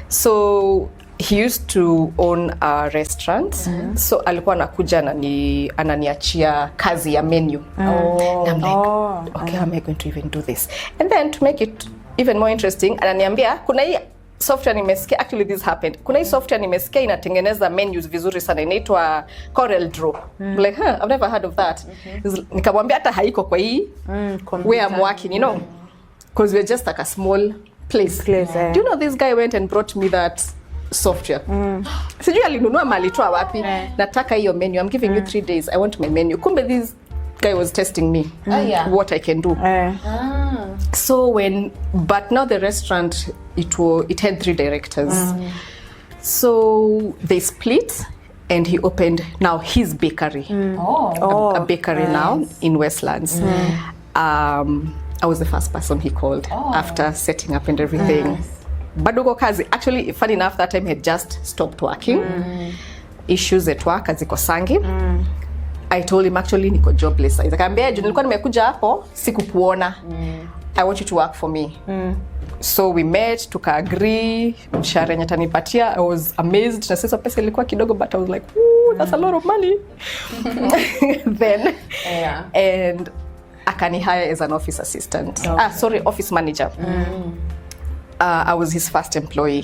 So he used to own a restaurant. So alikuwa anakuja ananiachia kazi ya menu. And I'm like, okay, how am I going to even do this? And then to make it even more interesting, ananiambia kuna hii software nimesikia, actually this happened. Kuna hii software nimesikia inatengeneza menus vizuri sana, inaitwa Corel Draw. Like, I've never heard of that. Nikamwambia hata haiko kwa hii where I'm working, you know, because we're just like a small place. Do you know this guy went and brought me that software? Sijui alinunua malitoa wapi. Nataka hiyo menu. I'm giving you 3 days. I want my menu. Kumbe this guy was testing me what I can do. So but now the restaurant, it had 3 directors. So they split and he opened now his bakery. A bakery now in Westlands. I was the first person he called after setting up and everything. Badogo kazi, actually funny enough that time he had just stopped working. Issues at work aziko sangi. I told him actually niko jobless. Akaambia nilikuwa nimekuja hapo sikukuona. I want you to work for me. So we met, tuka-agree, mshahara yenye atanipatia. I was amazed. Na sasa pesa ilikuwa kidogo, but I was like, ooh, that's a lot of money. Then, and akani hire as an office assistant. Office manager. I was his first employee.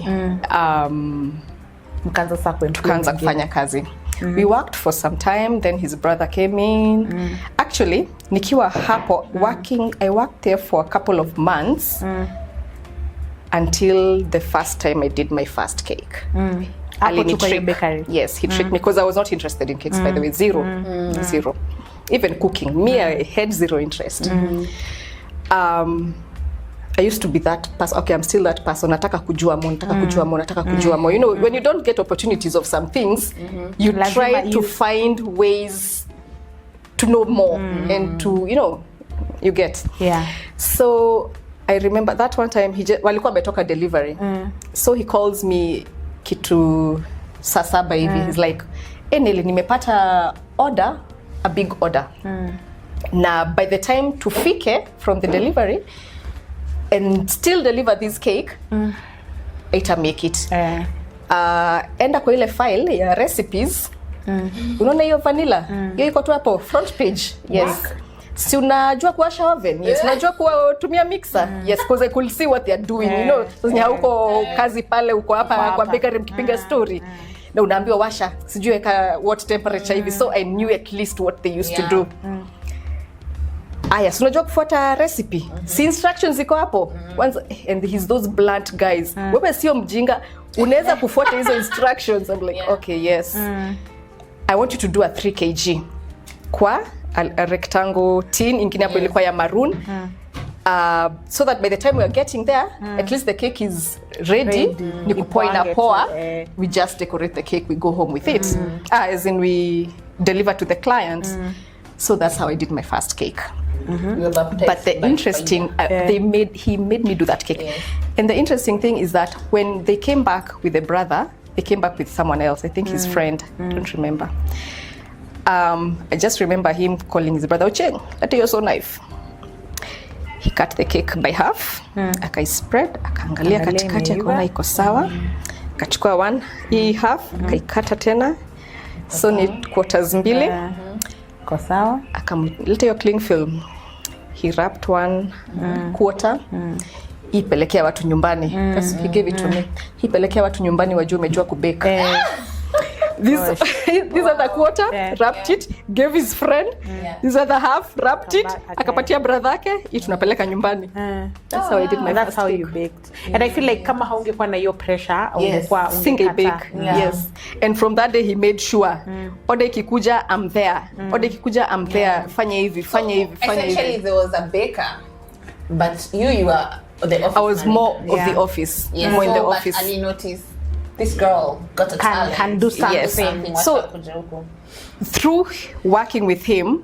Tukaanza kufanya kazi. We worked for some time, then his brother came in. Actually, nikiwa hapo I worked there for a couple of months until the first time I did my first cake. Yes, he tricked me because I was not interested in cakes, by the way. Zero. Even cooking, me, I had zero interest. I used to be that person. Okay, I'm still that person. Nataka kujua more. You know, when you don't get opportunities of some things, you try to find ways to know more and to, you know, you get. Yeah. So I remember that one time walikuwa ametoka delivery. So he calls me kitu saa 7 hivi. He's like, Nelly, nimepata order, a big order. Na by the time tufike from the delivery and still deliver this cake, ita make it. Enda kwa ile file ya recipes. Unaona hiyo vanilla? Hiyo iko tu hapo front page. Yes. Si unajua kuwasha oven? Yes. Unajua kutumia mixer? Yes, because I could see what they are doing. You know, sasa huko kazi pale, uko hapa kwa bakery mkipiga story. Na unaambiwa washa, sijui what temperature hivi. So I knew at least what they used to do. Aya, so unajua kufuata recipe. Si instructions ziko hapo. And he's those blunt guys. Wewe sio mjinga, unaweza kufuata hizo instructions. I'm like, okay, yes. I want you to do a 3 kg. Kwa a rectangle tin, ingine hapo ilikuwa ya maroon. So that by the time we are getting there, at least the cake is ready. Ni kupoina poa. We just decorate the cake, we go home with it. As in we deliver to the client. So that's how I did my first cake. But the interesting, he made me do that cake. Yes. And the interesting thing is that when they came back with the brother, they came back with someone else. I think his friend. I don't remember. I just remember him calling his brother, Ocheng, that is so knife. He cut the cake by half. Akai spread, akaangalia katikati akaona iko sawa. Akachukua one, hii half, akaikata tena. So ni quarters mbili. Iko sawa. Akamleta hiyo cling film. He wrapped one quarter. Ipelekea watu nyumbani. He gave it to me. Ipelekea watu nyumbani wajue umejua kubake. This other quarter, wrapped it, gave his friend. This other half, wrapped it, akapatia brother yake, hii tunapeleka nyumbani. That's how I did my That's how you baked. And I feel like kama haungekuwa na hiyo pressure, ungekuwa bake. Yes. And from that day he made sure, order ikikuja I'm there. Order ikikuja I'm there. Fanya hivi. Essentially there was a baker, but you are the office. I was more of the office. Yes. More in the office. But Ali noticed this girl got a talent. Can do something. Yes. So through working with him,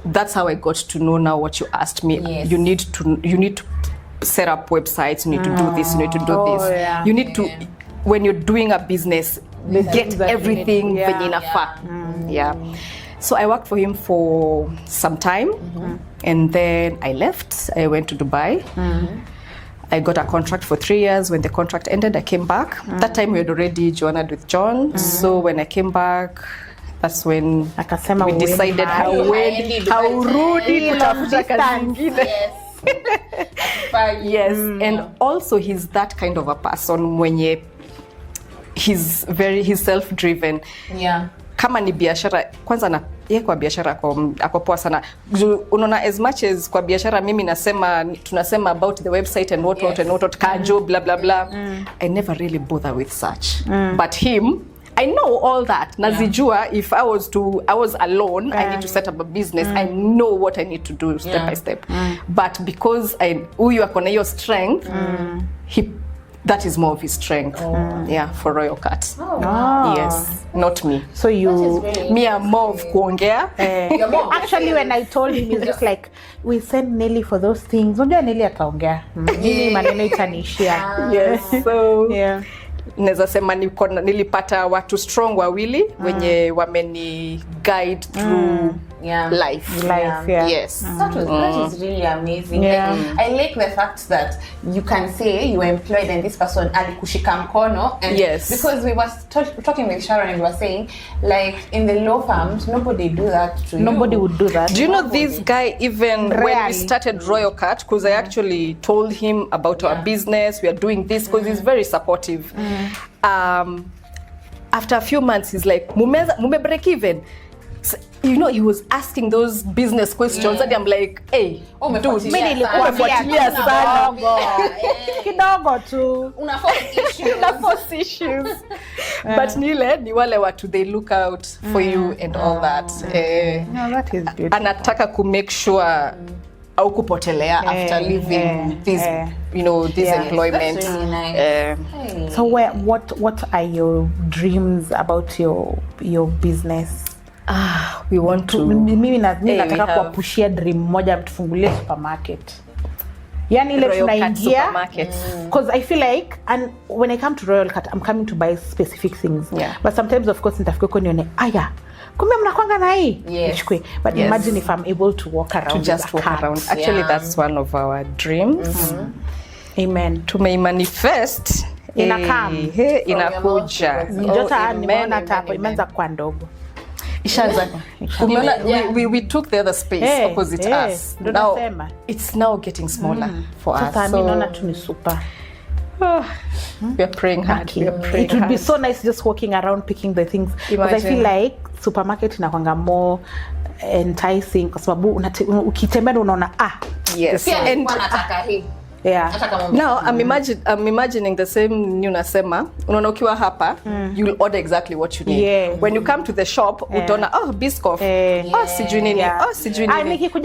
that's how I got to know now what you asked me. Yes. You need to set up websites. You need to do this. You need to do this. Yeah. You need to, when you're doing a business, get everything venye inafaa. Yeah. So I worked for him for some time, and then I left. I went to Dubai. I got a contract for 3 years. When the contract ended, I came back. That time we had already joined with John. So when I came back, that's when we decided how Rudy kutafuta kazi nyingine. Yes. And also he's that kind of a person mwenye he's self-driven. Yeah. Kama ni biashara kwanza na yeye kwa biashara ako poa sana. Unaona, as much as kwa biashara mimi tunasema about the website and what kajo blah blah blah. I never really bother with such. But him, I know all that. Nazijua, if I was alone, I need to set up a business. I know what I need to do step by step. But because huyu akona hiyo strength, that is more of his strength. Yeah, for Royal Kart. Yes, not me. So me are more of kuongea. Actually, when I told him, he's just like, we send Nelly for those things. Unajua Nelly ataongea. Mimi maneno itanishia. Yes, so naweza sema nilipata watu strong wawili wenye wameni guide through life. Yes. That is really amazing. Like, I like the fact that you can say you were employed and this person alikushika mkono, and because we were talking with Sharon and we were saying, like, in the law firms nobody do that to nobody would do that. Do you know this guy, even when we started Royal Kart, because I actually told him about our business, we are doing this, because he's very supportive. After a few months, he's like, mume break even. So, you know, he was asking those business questions and I'm like, hey, dude, mimi nilikuambia sana kidogo tu una force issues. But ni wale watu, they look out for you and all that. No, that is beautiful. Anataka ku make sure au kupotelea after leaving this you know, this employment. That's really nice. So what are your dreams about your business? We want to, mimi nataka kuwapushia dream moja, tufungulie supermarket. Yani ile tunaingia, because I feel like, and when I come to Royal Kart, I'm coming to buy specific things. But sometimes of course nitafika huko nione aya kumbe mnakwanga na hii nichukue. But imagine if I'm able to walk around, to just walk around. Actually that's one of our dreams. Amen. To may manifest inakuja. Njota nimeona tapo imeanza kwa ndogo. We took the other space opposite us. Now it's now getting smaller for us. So super. We are praying hard. It would be so nice just walking around picking the things. Because I feel like supermarket inakwanga more enticing kwa sababu ukitembea unaona and now I'm imagining the same unasema unaona ukiwa hapa you'll order exactly what you need. When you come to the shop utaona Biscoff sijui nini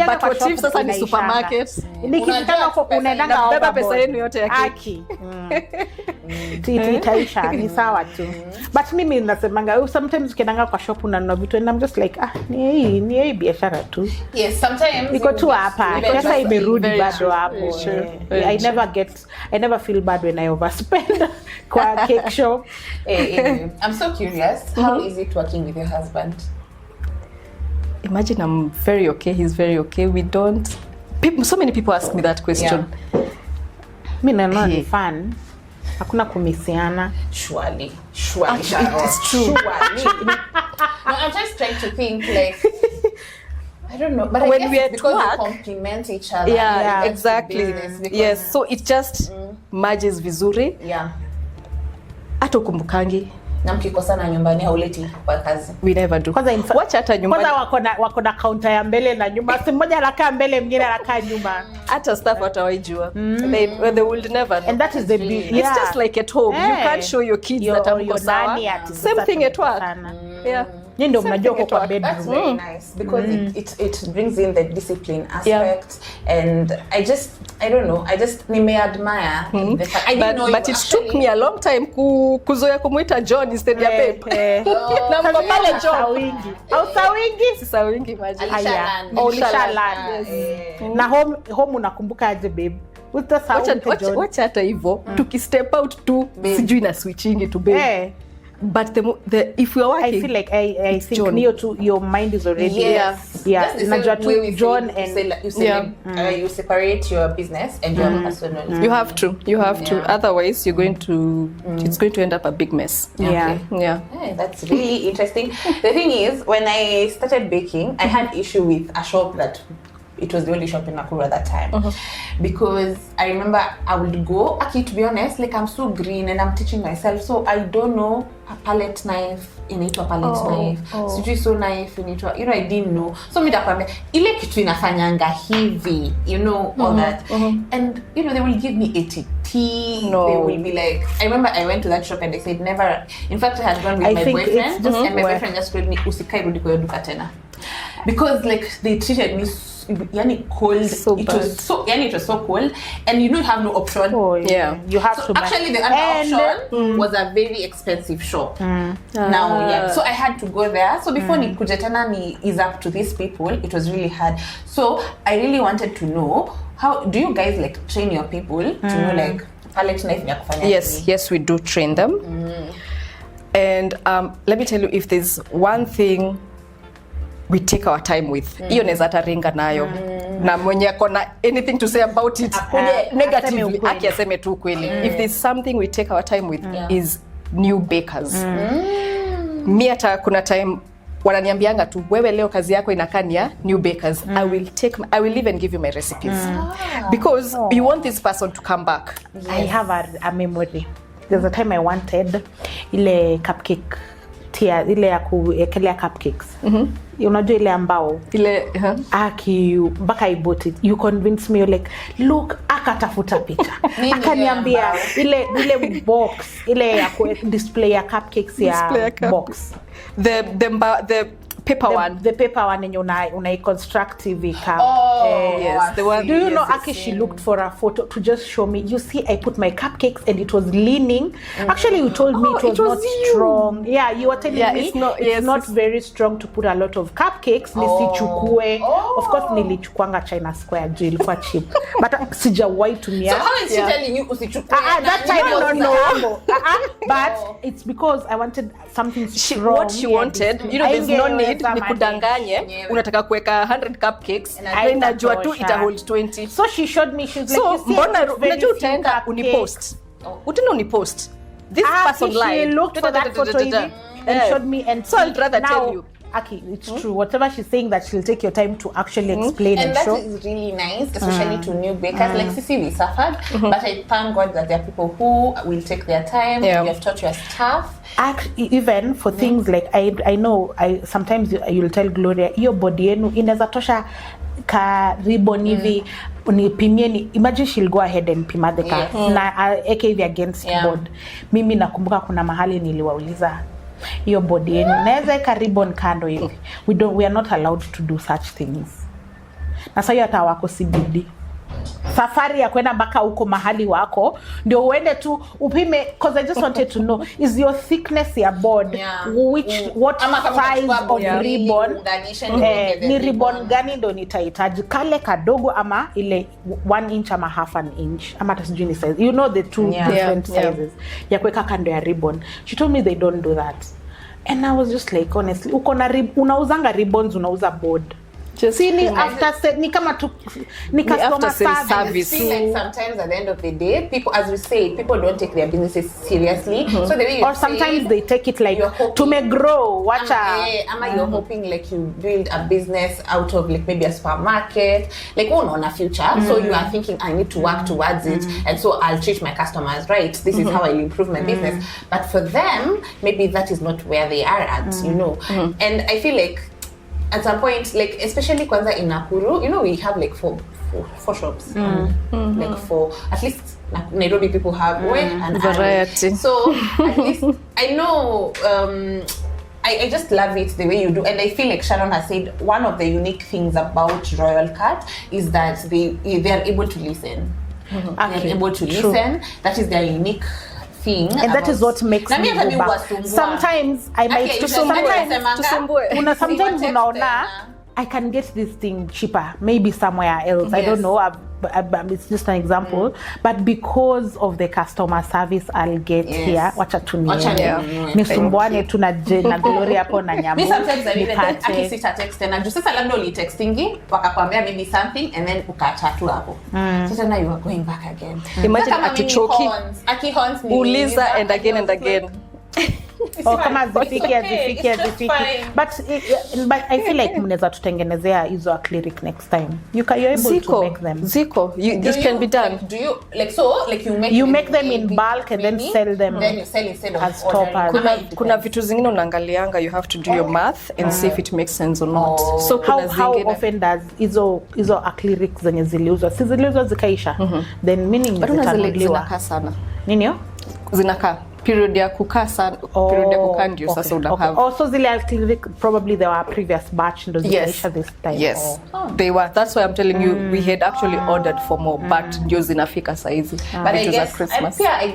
but what if sasa ni supermarket nikifika huko unaendanga beba pesa yenu yote ya keki itaisha ni sawa tu. But mimi nasemanga sometimes ukiendanga kwa shop unanunua vitu and I'm just like ni hii biashara tu. Yes, sometimes iko tu hapa pesa imerudi bado hapo. I never feel bad when I overspend kwa cake shop. I'm so curious, how is it working with your husband? Imagine I'm very okay, he's very okay. So many people ask me that question. Mimi naona ni fun. Hakuna kumisiana. Surely. It's true. Surely. No, I'm just trying to think, like, I don't know, but when I guess because we complement each other. Yeah, exactly. Yes, so it just merges vizuri. Hata kumbukangi. Na mkikosana nyumbani hauleti kwa kazi. We never do. Wacha hata nyumbani. Kwanza wako na counter ya mbele na nyuma. Si mmoja anakaa mbele, mwingine anakaa nyuma. Hata staff hatawaijua. They will never know. And that is the beauty. It's just like at home. You can't show your kids that I'm sawa. Same thing at work. Ndio mnajua kwa bedroom. That's very nice because it brings in the discipline aspect and I don't know, nime admire the fact. I didn't know but it took me a long time kuzoea kumuita John instead ya babe. Na mko pale John. Si sawingi imagine. Ulishaland. Na home unakumbuka aje babe? Wacha hata hivyo tukistep out tu sijui na switching to babe. But if we are working, I feel like I think John. Your mind is already unajua tu John and you separate your business and your personal. You have to otherwise you're going to it's going to end up a big mess. That's really interesting. The thing is, when I started baking, I had issue with a shop that it was the only shop in Nakuru at that time. Because I remember I would go, to be honest, like I'm so green and I'm teaching myself, so I don't know a palette knife inaitwa palette knife. Sijui so knife inaitwa, I didn't know. So mimi ndakwambia ile kitu inafanyanga hivi, all that. And they will give me 80 tea. They will be like, I remember I went to that shop and they said never. In fact, I had gone with my boyfriend and my boyfriend just told me usikai rudi kwa duka tena. Because like they treated me cold. It was so cold and you don't have no option. You have to actually the other option was a very expensive shop. Now so I had to go there. So before nikuje tena ni is up to these people, it was really hard. So I really wanted to know, how do you guys like train your people to know like palette knife ya kufanya? Yes, we do train them. And let me tell you, if there's one thing we take our time with. Hiyo naweza taringa nayo. Na mwenye akona anything to say about it negatively aseme tu kweli. If there's something we take our time with is new bakers. Mi hata kuna time wananiambianga tu, wewe leo kazi yako inakaa ni ya new bakers. I will even give you my recipes. Because you want this person to come back. Yes. I have a memory. There's a time I wanted ile cupcake tia, ile ya kuekelea cupcakes. Unajua ile ambao ile mpaka I bought it. You convinced me, you're like, look, akatafuta picha. Akaniambia ile box ile ya display ya cupcakes ya box. The paper one. The paper one and una construct TV cup. Yes, the one. Do you know, Aki, she looked for a photo to just show me. You see, I put my cupcakes and it was leaning. Actually, you told me it was not strong. Yeah, you were telling me it's not very strong to put a lot of cupcakes. Nisichukue. Of course, nilichukuanga China Square. Ilikuwa cheap. But sijawahi tumia. So how is she telling you usichukue? That time no. But it's because I wanted something strong. What she wanted, you know, there's no need ni kudanganye unataka kuweka 100 cupcakes na inajua tu ita hold 20. So she showed me, she's like, so mbona unajua utaenda unipost unipost this person lied. She looked for that photo and showed me, and so I'd rather tell you, Aki, it's true. Whatever she's saying, that she'll take your time to actually explain and show. And that is really nice, especially to new bakers. Like Sisi, we suffered, but I thank God that there are people who will take their time. You have taught your staff. Even for things like I know sometimes you'll tell Gloria, your body yenu inaweza tosha ka ribbon hivi unipimie. Imagine she'll go ahead and pima the car na eke hivi against board. Mimi nakumbuka kuna mahali niliwauliza, your body yenu naweza eka ribbon kando hivi. We are not allowed to do such things. Na sasa hata wako CBD. Safari ya kwenda mpaka huko mahali wako ndio uende tu upime, because I just wanted to know, is your thickness ya board what size of ribbon ni ribbon gani ndo nitahitaji, kale kadogo ama ile 1 inch ama half an inch ama tasijui ni size, you know, the two different sizes ya kuweka kando ya ribbon. She told me they don't do that, and I was just like, honestly, uko na unauzanga ribbons, unauza board. Ni after ni kama tu ni customer service. I feel like sometimes at the end of the day, people, as we say, people don't take their businesses seriously. So the way you or sometimes they take it like to make grow. You're hoping like you build a business out of like maybe a supermarket, like on a future. So you are thinking, I need to work towards it, and so I'll treat my customers right. This is how I'll improve my business. But for them, maybe that is not where they are at, you know. And I feel like at some point, like especially kwanza in Nakuru, you know, we have like four shops, like for at least Nairobi people have and variety. So at least I know. I just love it the way you do, and I feel like Sharon has said one of the unique things about Royal Kart is that they are able to listen. They are able to listen. That is their unique thing, and that is what makes me go back. Sometimes I might sometimes unaona I can get this thing cheaper maybe somewhere else. I don't know, it's just an example, but because of the customer service I'll get here, wacha nisumbuane tu na Gloria hapo na nyambo. Me sometimes I mean akisita text na just sasa labda uli textingi wakakwambia maybe something and then ukaacha tu hapo. Sasa now you are going back again. Imagine akichoki uliza and again. Kama zifiki. But I feel like mnaweza tutengenezea hizo acrylic next time. You're able to make them. This can be done. Do you like you make them in bulk and then sell them? Then you sell instead of as toppers. Kuna vitu zingine unaangalianga, you have to do your math and see if it makes sense or not. So how often does hizo acrylic zenye ziliuzwa zikaisha? Then meaning zinakaa sana. Nini hiyo? Zinakaa period ya kukaa sana, period ya kukaa ndio sasa una have. Also zile acrylic probably they were previous batch ndo zinaisha this time. Yes. They were. That's why I'm telling you we had actually ordered for more, but ndio zinafika saizi. But I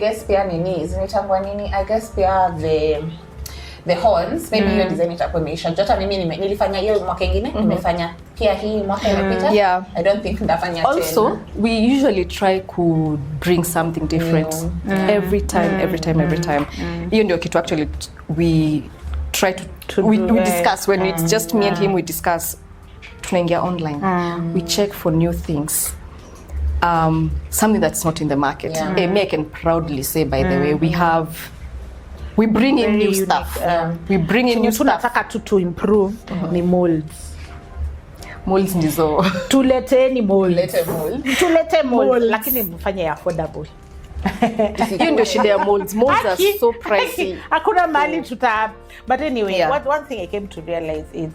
guess pia nini zinaitangwa nini? I guess pia the horns maybe hiyo design itakuwa imeisha. Jota mimi nilifanya hiyo mwaka mwingine, nimefanya pia hii mwaka imepita. I don't think ndafanya tena. Also, we usually try to bring something different every time. Hiyo ndio kitu actually we try to we discuss when it's just me and him. We discuss. Tunaingia online. We check for new things. Something that's not in the market. Me, I can proudly say, by the way, we bring in new stuff. We bring in new stuff. Tunataka to improve ni molds. Molds ndizo. Tulete mold. Lakini mfanye affordable. Hiyo ndio shida ya molds. Molds are so pricey. Hakuna mali but anyway, one thing I came to realize is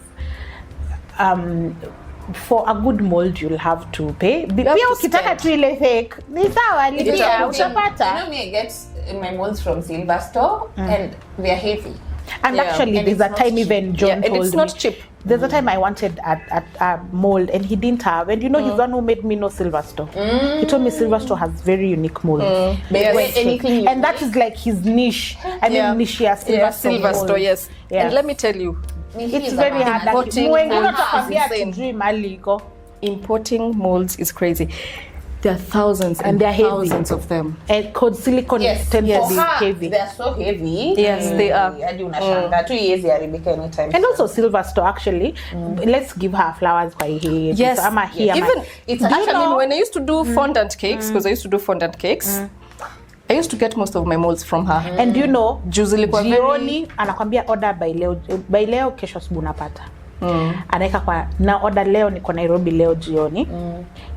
for a good mold you'll have to pay. Pia ukitaka tu ile fake ni sawa, lipia utapata. You know me, I get my molds from Silver Store and they are heavy. And actually there's a time even John told me. And it's not cheap. There's a time I wanted a mold and he didn't have. And you know, he's the one who made me know Silver Store. He told me Silver Store has very unique molds. And that is like his niche. I mean, niche, Silver Store, yes. And let me tell you, it's very hard. Importing molds is crazy. There are thousands and thousands of them. And code silicone tends to be heavy. They are so heavy. Yes, they are. And also Silver Store, actually, let's give her flowers by here. Yes. Even it's actually when I used to do fondant cakes, because I used to do fondant cakes, I used to get most of my molds from her. And you know, jioni anakwambia order by leo kesho asubuhi unapata. Anaika kwa na order leo niko Nairobi leo jioni.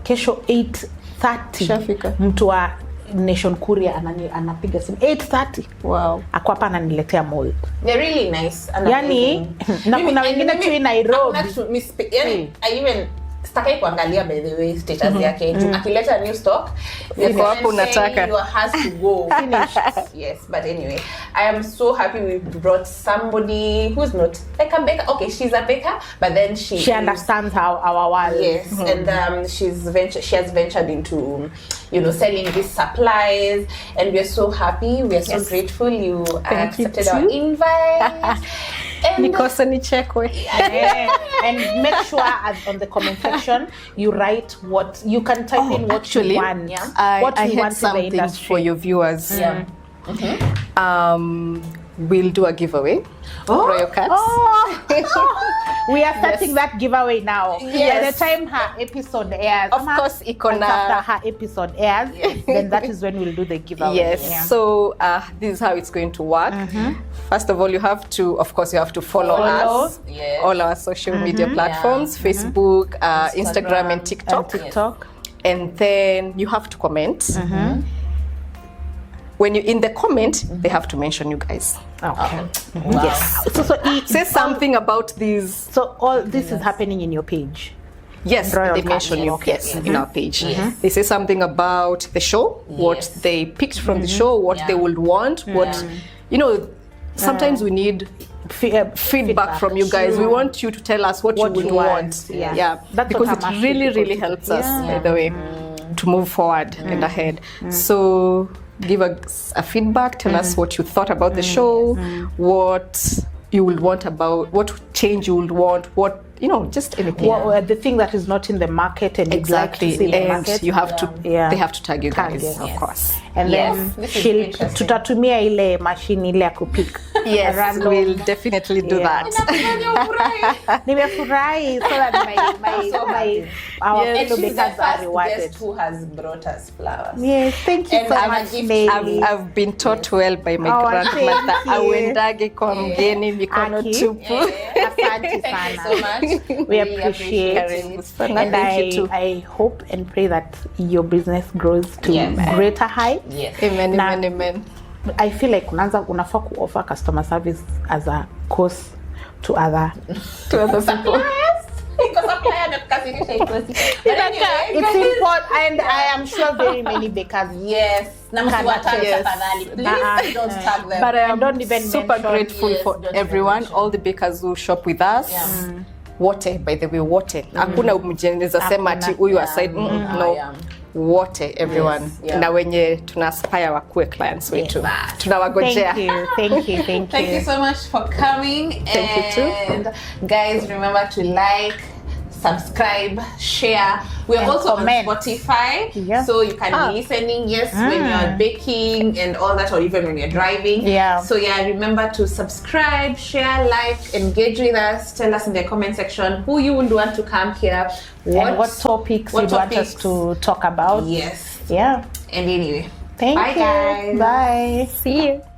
Kesho 8:30 mtu wa Nation Courier anapiga simu 8:30. Wow. Akwa hapa ananiletea mold. They're really nice. Yani na kuna wengine tu Nairobi. I even stakai kuangalia by the way status yake. Akileta new stock, yuko hapo unataka. You has to go finish. Yes, but anyway, I am so happy we brought somebody who's not like a baker. Okay, she's a baker, but then she understands how our world. Yes, and she has ventured into, you know, selling these supplies, and we are so happy. We are so grateful you accepted our invite. Nikosa nichekwe. And make sure on the comment section you write what you can type in what you want. What you want something for your viewers. We'll do a giveaway for your cards. We are starting that giveaway now. By the time her episode airs, of course, after her episode airs, then that is when we'll do the giveaway. Yes. So this is how it's going to work. First of all, you have to follow us, all our social media platforms, Facebook, Instagram, and TikTok. And then you have to comment. When you in the comment, they have to mention you guys. Okay. Wow. Yes. So say something about these. So all this is happening in your page. Yes, they mention you. Yes, in our page. They say something about the show, what they picked from the show, what they would want, what you know. Sometimes we need feedback from you guys. We want you to tell us what you would want. That's because it really helps us, by the way, to move forward and ahead. So give us a feedback. Tell us what you thought about the show, what you would want about, what change you would want, what, you know, just anything. The thing that is not in the market and exactly, you'd like to see in the and market. you have to, they have to tag you guys, of course. And then tutatumia ile machine ile ya kupika. Yes, we'll definitely do that. Nimefurahi so that our fellow bakers are rewarded. Guest who has brought us flowers. Yes, thank you so much, Nelly. I've been taught well by my grandmother. Awendage kwa mgeni mikono tupu. Asante sana. So much. We appreciate it. And I hope and pray that your business grows to greater heights. Yes. Amen, amen. I feel like unafaa offer customer service as a course to other people. It's important, and I am sure very many bakers. Yes. Please don't tag them. But I am super grateful for everyone, all the bakers who shop with us. Wote, by the way, wote. Hakuna mjeneza sema ati huyu aside. No. Wote, everyone. Na wenye tunaspire wakuwe clients wetu. Tunawagojea. Thank you. Thank you so much for coming. Thank you too. And guys, remember to like, subscribe, share. We're and also comment. on Spotify, so you can be listening, when you're baking and all that, or even when you're driving. So remember to subscribe, share, like, engage with us. Tell us in the comment section who you would want to come here, what topics you want us to talk about. Yes. And anyway, thank bye you guys. Bye. See you.